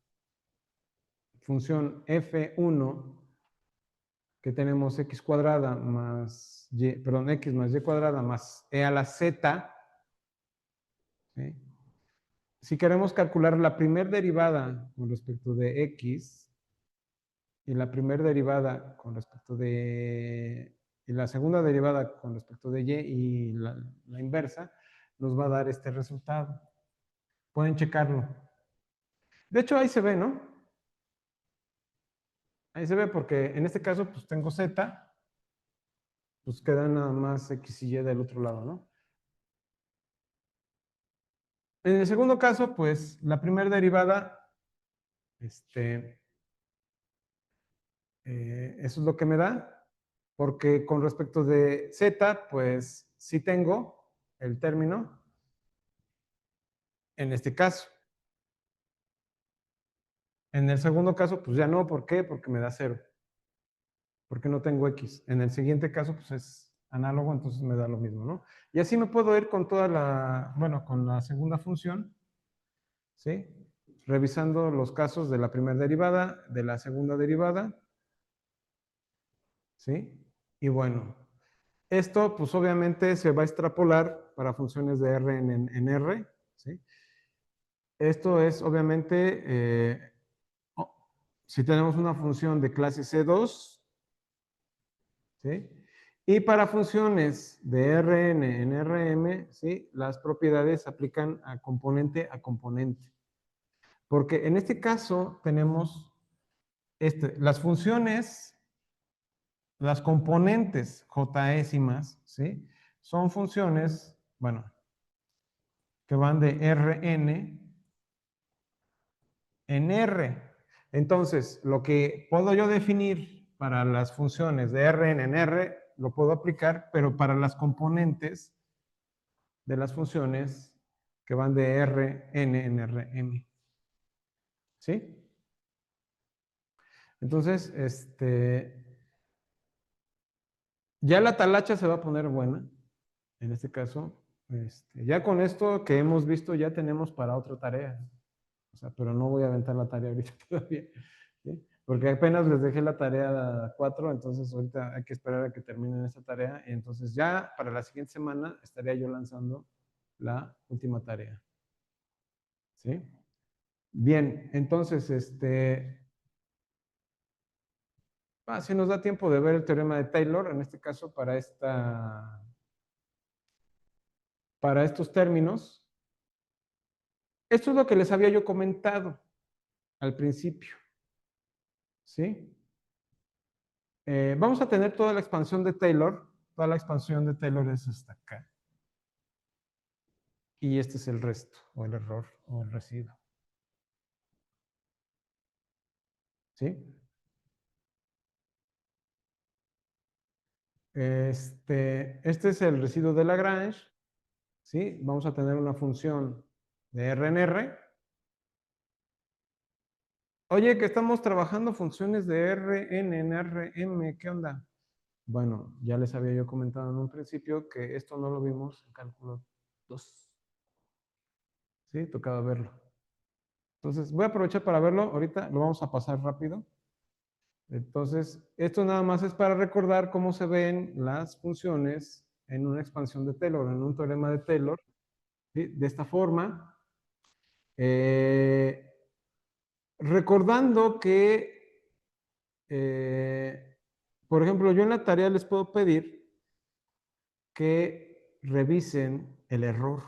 función F1, que tenemos X cuadrada más Y, perdón, X más Y cuadrada más E a la Z, ¿sí? Si queremos calcular la primera derivada con respecto de X y la primera derivada con respecto de, y la segunda derivada con respecto de Y y la inversa, nos va a dar este resultado. Pueden checarlo. De hecho, ahí se ve, ¿no? Ahí se ve porque en este caso, pues tengo Z, pues queda nada más X y Y del otro lado, ¿no? En el segundo caso, pues la primera derivada, eso es lo que me da, porque con respecto de Z, pues sí tengo el término en este caso. En el segundo caso, pues ya no, ¿por qué? Porque me da 0. Porque no tengo X. En el siguiente caso, pues es análogo, entonces me da lo mismo, ¿no? Y así me puedo ir con toda bueno, con la segunda función, ¿sí? Revisando los casos de la primera derivada, de la segunda derivada, ¿sí? Y bueno, esto pues obviamente se va a extrapolar para funciones de R en R, ¿sí? Esto es obviamente, si tenemos una función de clase C2, ¿sí? Y para funciones de Rn en Rm, ¿sí? Las propiedades se aplican a componente a componente. Porque en este caso tenemos las funciones, las componentes jésimas, ¿sí? Son funciones, bueno, que van de Rn en R. Entonces, lo que puedo yo definir para las funciones de Rn en R, lo puedo aplicar, pero para las componentes de las funciones que van de Rn en Rm. ¿Sí? Entonces, ya la talacha se va a poner buena, en este caso. Ya con esto que hemos visto, ya tenemos para otra tarea. O sea, pero no voy a aventar la tarea ahorita todavía. ¿Sí? Porque apenas les dejé la tarea 4, entonces ahorita hay que esperar a que terminen esta tarea. Y entonces ya para la siguiente semana estaría yo lanzando la última tarea. ¿Sí? Bien, entonces, si nos da tiempo de ver el teorema de Taylor, en este caso para estos términos. Esto es lo que les había yo comentado al principio. ¿Sí? Vamos a tener toda la expansión de Taylor. Toda la expansión de Taylor es hasta acá. Y este es el resto, o el error, o el residuo. ¿Sí? Este es el residuo de Lagrange. ¿Sí? Vamos a tener una función de R en R. Oye, que estamos trabajando funciones de R en RM. ¿Qué onda? Bueno, ya les había yo comentado en un principio que esto no lo vimos en cálculo 2. ¿Sí? Tocaba verlo. Entonces, voy a aprovechar para verlo. Ahorita lo vamos a pasar rápido. Entonces, esto nada más es para recordar cómo se ven las funciones en una expansión de Taylor, en un teorema de Taylor. ¿Sí? De esta forma. Recordando que, por ejemplo, yo en la tarea les puedo pedir que revisen el error.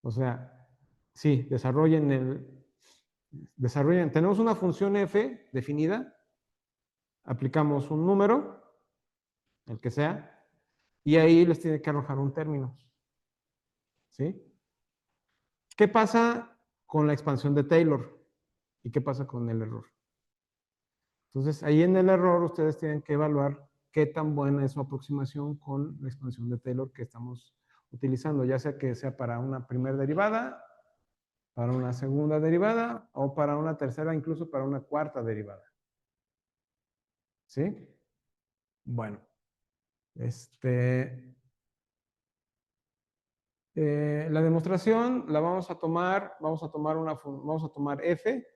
O sea, sí, tenemos una función f definida, aplicamos un número, el que sea, y ahí les tiene que arrojar un término. ¿Sí? ¿Qué pasa con la expansión de Taylor? ¿Y qué pasa con el error? Entonces, ahí en el error ustedes tienen que evaluar qué tan buena es su aproximación con la expansión de Taylor que estamos utilizando, ya sea que sea para una primera derivada, para una segunda derivada o para una tercera, incluso para una cuarta derivada. ¿Sí? Bueno, la demostración la vamos a tomar f,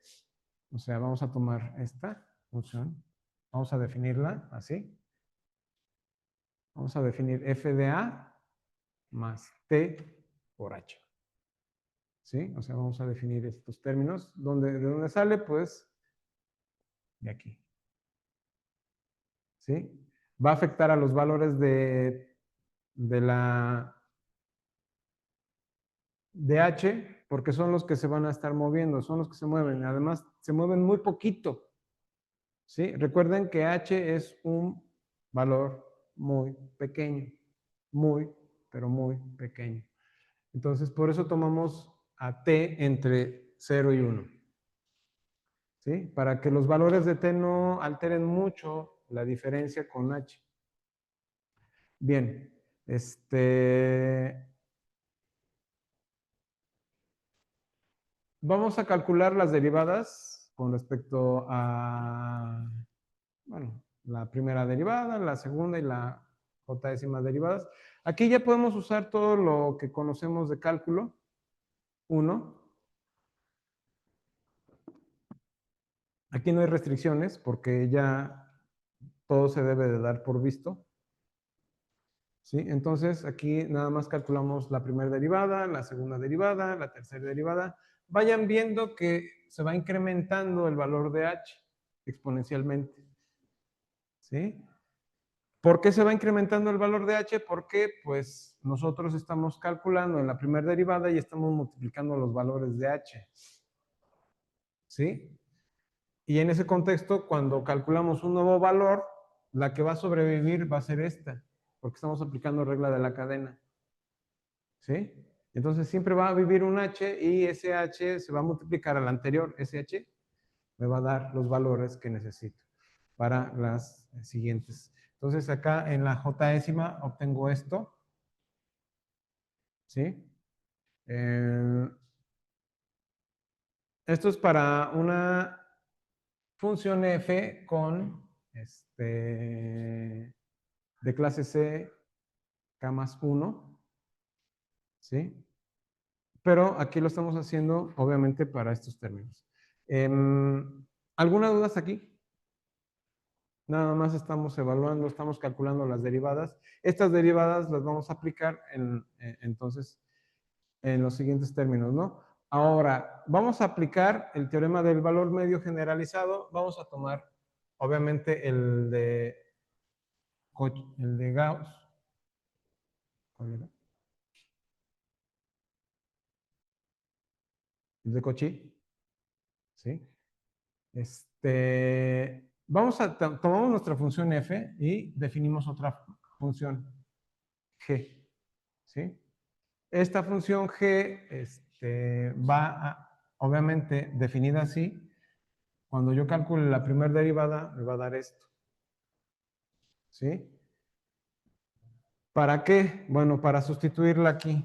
o sea, vamos a tomar esta función, vamos a definirla así. Vamos a definir f de a más t por h. ¿Sí? O sea, vamos a definir estos términos. ¿De dónde sale? Pues de aquí. ¿Sí? Va a afectar a los valores de h, porque son los que se van a estar moviendo, son los que se mueven. Además, se mueven muy poquito. ¿Sí? Recuerden que h es un valor muy pequeño. Muy, pero muy pequeño. Entonces, por eso tomamos a t entre 0 y 1. ¿Sí? Para que los valores de t no alteren mucho la diferencia con h. Bien, vamos a calcular las derivadas con respecto a, bueno, la primera derivada, la segunda y la j-décimas derivadas. Aquí ya podemos usar todo lo que conocemos de cálculo 1. Aquí no hay restricciones porque ya todo se debe de dar por visto. ¿Sí? Entonces, aquí nada más calculamos la primera derivada, la segunda derivada, la tercera derivada. Vayan viendo que se va incrementando el valor de h exponencialmente. ¿Sí? ¿Por qué se va incrementando el valor de h? Porque pues nosotros estamos calculando en la primera derivada y estamos multiplicando los valores de h. ¿Sí? Y en ese contexto, cuando calculamos un nuevo valor, la que va a sobrevivir va a ser esta, porque estamos aplicando regla de la cadena. ¿Sí? Entonces siempre va a vivir un h y ese h se va a multiplicar al anterior. Ese h me va a dar los valores que necesito para las siguientes. Entonces acá en la j-décima obtengo esto. ¿Sí? Esto es para una función f con de clase c k más 1. ¿Sí? pero aquí lo estamos haciendo, obviamente, para estos términos. ¿Alguna duda hasta aquí? Nada más estamos evaluando, estamos calculando las derivadas. Estas derivadas las vamos a aplicar entonces en los siguientes términos, ¿no? Ahora, vamos a aplicar el teorema del valor medio generalizado. Vamos a tomar, obviamente, el de Gauss. ¿Cuál era? El de Cauchy. ¿Sí? Tomamos nuestra función f y definimos otra función g. ¿Sí? Esta función g obviamente, definida así, cuando yo calcule la primera derivada, me va a dar esto. ¿Sí? ¿Para qué? Bueno, para sustituirla aquí.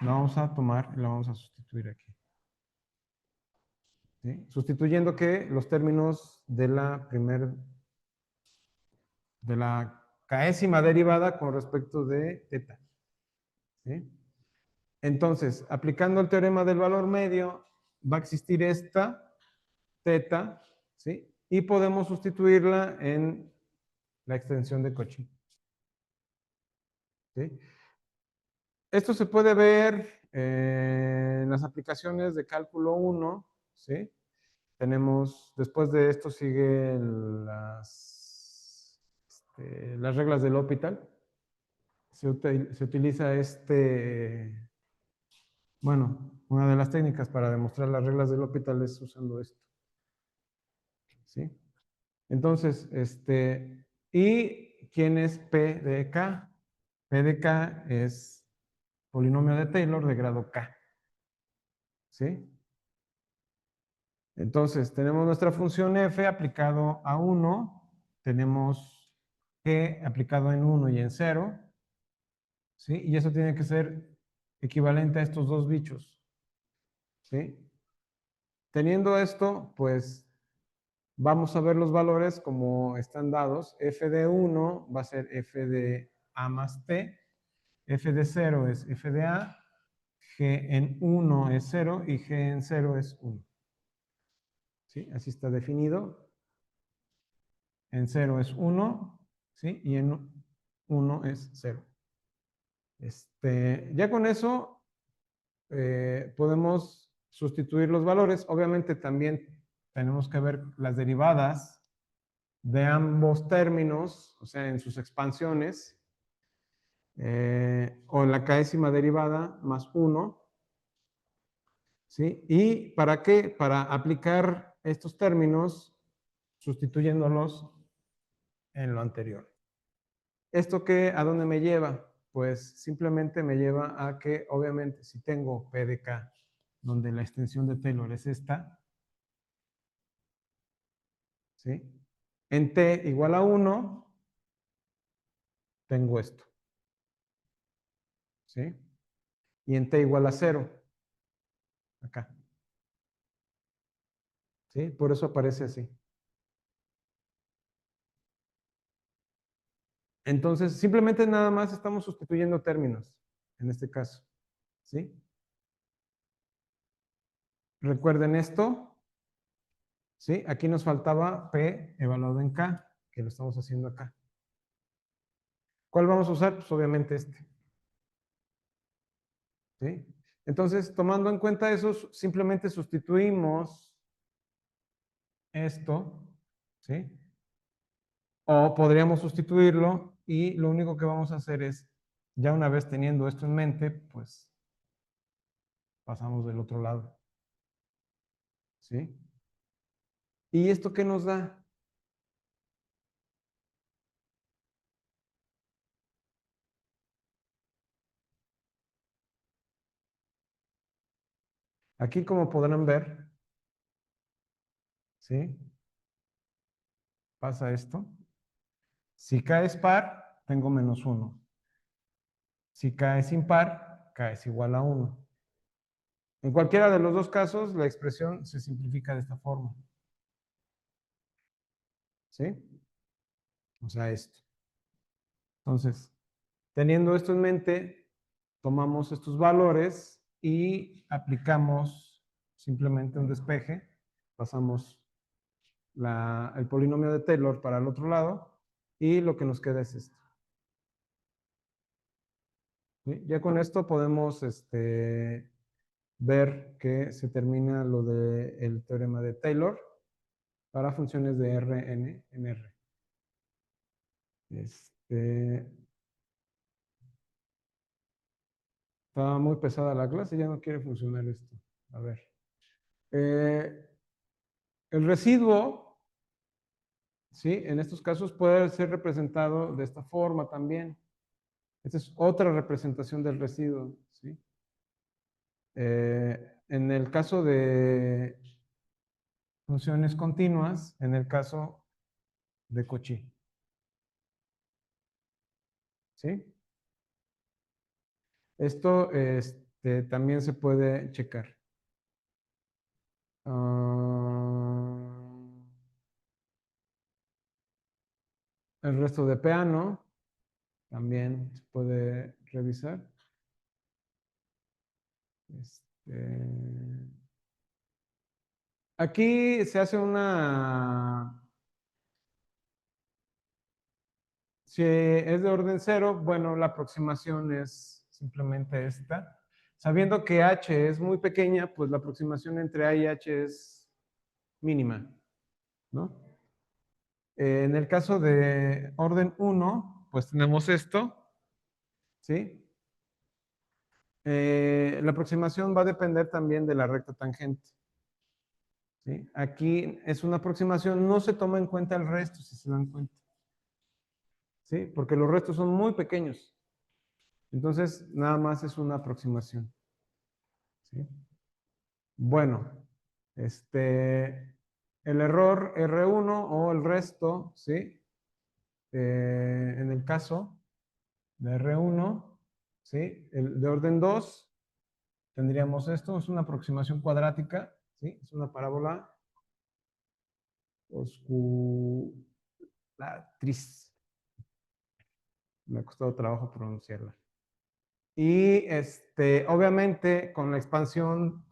La vamos a tomar y la vamos a sustituir aquí. ¿Sí? Sustituyendo que los términos de la késima derivada con respecto de θ. ¿Sí? Entonces, aplicando el teorema del valor medio, va a existir esta θ, ¿sí? Y podemos sustituirla en la extensión de Cauchy. ¿Sí? Esto se puede ver en las aplicaciones de cálculo 1, ¿sí? Después de esto siguen las reglas del L'Hopital. Se utiliza bueno, una de las técnicas para demostrar las reglas del L'Hopital es usando esto. ¿Sí? Entonces, ¿y quién es P de K? P de K es polinomio de Taylor de grado K. ¿Sí? Entonces, tenemos nuestra función f aplicado a 1, tenemos g aplicado en 1 y en 0, ¿sí? Y eso tiene que ser equivalente a estos dos bichos, ¿sí? Teniendo esto, pues vamos a ver los valores como están dados. F de 1 va a ser f de a más t, f de 0 es f de a, g en 1 es 0 y g en 0 es 1. ¿Sí? Así está definido. En 0 es 1, ¿sí? Y en 1 es 0. Ya con eso podemos sustituir los valores. Obviamente también tenemos que ver las derivadas de ambos términos, o sea, en sus expansiones, o en la késima derivada más 1, ¿sí? ¿Y para qué? Para aplicar estos términos sustituyéndolos en lo anterior. ¿Esto qué? ¿A dónde me lleva? Pues simplemente me lleva a que, obviamente, si tengo P de K, donde la extensión de Taylor es esta, ¿sí? En T igual a 1, tengo esto, ¿sí? Y en T igual a 0, acá, ¿sí? Por eso aparece así. Entonces, simplemente nada más estamos sustituyendo términos, en este caso, ¿sí? Recuerden esto, ¿sí? Aquí nos faltaba P evaluado en K, que lo estamos haciendo acá. ¿Cuál vamos a usar? Pues obviamente este. ¿Sí? Entonces, tomando en cuenta eso, simplemente sustituimos esto, ¿sí? O podríamos sustituirlo y lo único que vamos a hacer es, ya una vez teniendo esto en mente, pues pasamos del otro lado, ¿sí? ¿Y esto qué nos da? Aquí, como podrán ver, ¿sí? Pasa esto. Si K es par, tengo menos 1. Si K es impar, K es igual a 1. En cualquiera de los dos casos, la expresión se simplifica de esta forma. ¿Sí? O sea, esto. Entonces, teniendo esto en mente, tomamos estos valores y aplicamos simplemente un despeje, pasamos el polinomio de Taylor para el otro lado y lo que nos queda es esto. ¿Sí? Ya con esto podemos ver que se termina lo del teorema de Taylor para funciones de Rn en R. Está muy pesada la clase, ya no quiere funcionar esto. A ver. El residuo, ¿sí? En estos casos puede ser representado de esta forma también. Esta es otra representación del residuo, ¿sí? En el caso de funciones continuas, en el caso de Cauchy, ¿sí? Esto también se puede checar. El resto de Peano también se puede revisar. Aquí se hace si es de orden 0, bueno, la aproximación es simplemente esta. Sabiendo que h es muy pequeña, pues la aproximación entre a y h es mínima, ¿no? En el caso de orden 1, pues tenemos esto, ¿sí? La aproximación va a depender también de la recta tangente. ¿Sí? Aquí es una aproximación, no se toma en cuenta el resto, si se dan cuenta. ¿Sí? Porque los restos son muy pequeños. Entonces, nada más es una aproximación. ¿Sí? Bueno, el error R1 o el resto, ¿sí? En el caso de R1, ¿sí? El de orden 2, tendríamos esto, es una aproximación cuadrática, ¿sí? Es una parábola osculatriz. Me ha costado trabajo pronunciarla. Y obviamente con la expansión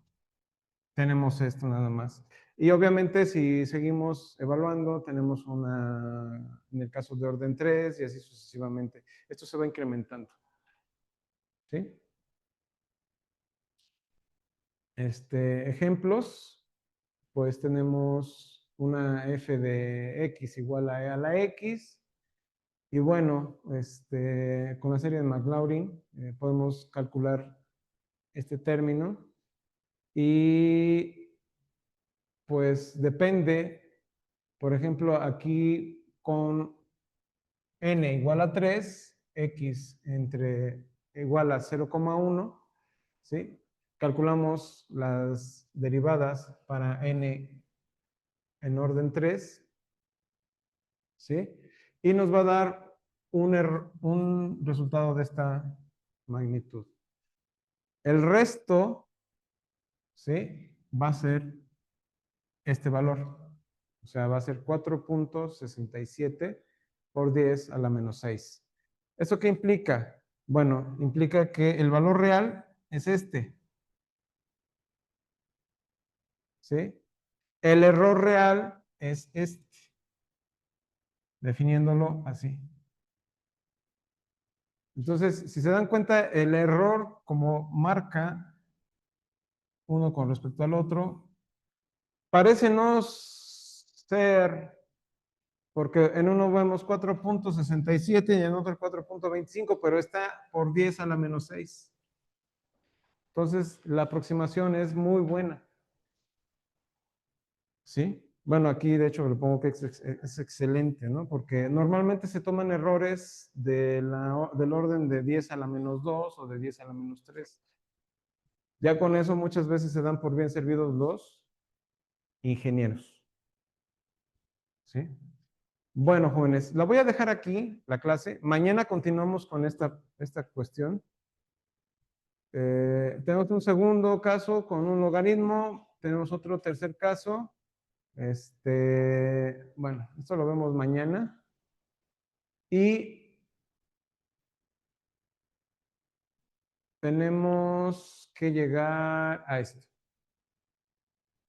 tenemos esto nada más. Y obviamente si seguimos evaluando, tenemos en el caso de orden 3 y así sucesivamente. Esto se va incrementando. ¿Sí? Ejemplos, pues tenemos una f de x igual a la x. Y bueno, con la serie de Maclaurin podemos calcular este término. Y pues depende, por ejemplo, aquí con n igual a 3, x igual a 0,1, ¿sí? Calculamos las derivadas para n en orden 3, ¿sí? Y nos va a dar un resultado de esta magnitud. El resto, ¿sí? Va a ser este valor. O sea, va a ser 4.67 por 10 a la menos 6. ¿Eso qué implica? Bueno, implica que el valor real es este. ¿Sí? El error real es este. Definiéndolo así. Entonces, si se dan cuenta, el error como marca uno con respecto al otro, parece no ser, porque en uno vemos 4.67 y en otro 4.25, pero está por 10 a la menos 6. Entonces, la aproximación es muy buena. ¿Sí? Bueno, aquí de hecho le pongo que es excelente, ¿no? Porque normalmente se toman errores del orden de 10 a la menos 2 o de 10 a la menos 3. Ya con eso muchas veces se dan por bien servidos los ingenieros. ¿Sí? Bueno, jóvenes, la voy a dejar aquí, la clase. Mañana continuamos con esta cuestión. Tenemos un segundo caso con un logaritmo. Tenemos otro tercer caso. Bueno, esto lo vemos mañana. Y tenemos que llegar a esto.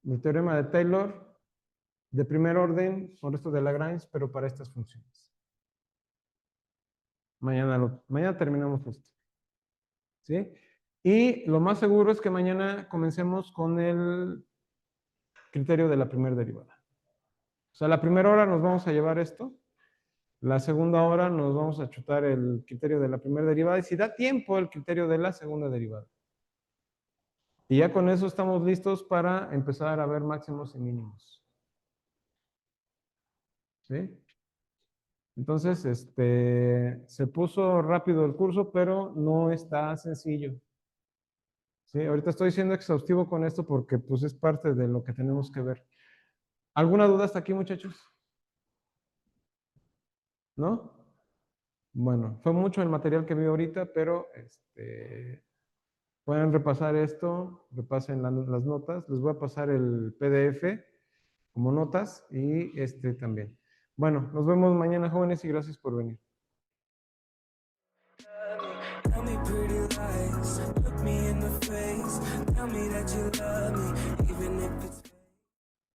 El teorema de Taylor, de primer orden, con resto de Lagrange, pero para estas funciones. Mañana terminamos esto. ¿Sí? Y lo más seguro es que mañana comencemos con el criterio de la primera derivada. O sea, la primera hora nos vamos a llevar esto. La segunda hora nos vamos a chutar el criterio de la primera derivada y si da tiempo el criterio de la segunda derivada. Y ya con eso estamos listos para empezar a ver máximos y mínimos. ¿Sí? Entonces, se puso rápido el curso, pero no está sencillo. ¿Sí? Ahorita estoy siendo exhaustivo con esto porque pues es parte de lo que tenemos que ver. ¿Alguna duda hasta aquí, muchachos? ¿No? Bueno, fue mucho el material que vi ahorita, pero pueden repasar esto, repasen las notas. Les voy a pasar el PDF como notas y también. Bueno, nos vemos mañana, jóvenes, y gracias por venir. Tell me pretty lies, look me in the face, tell me that you love me, even if it's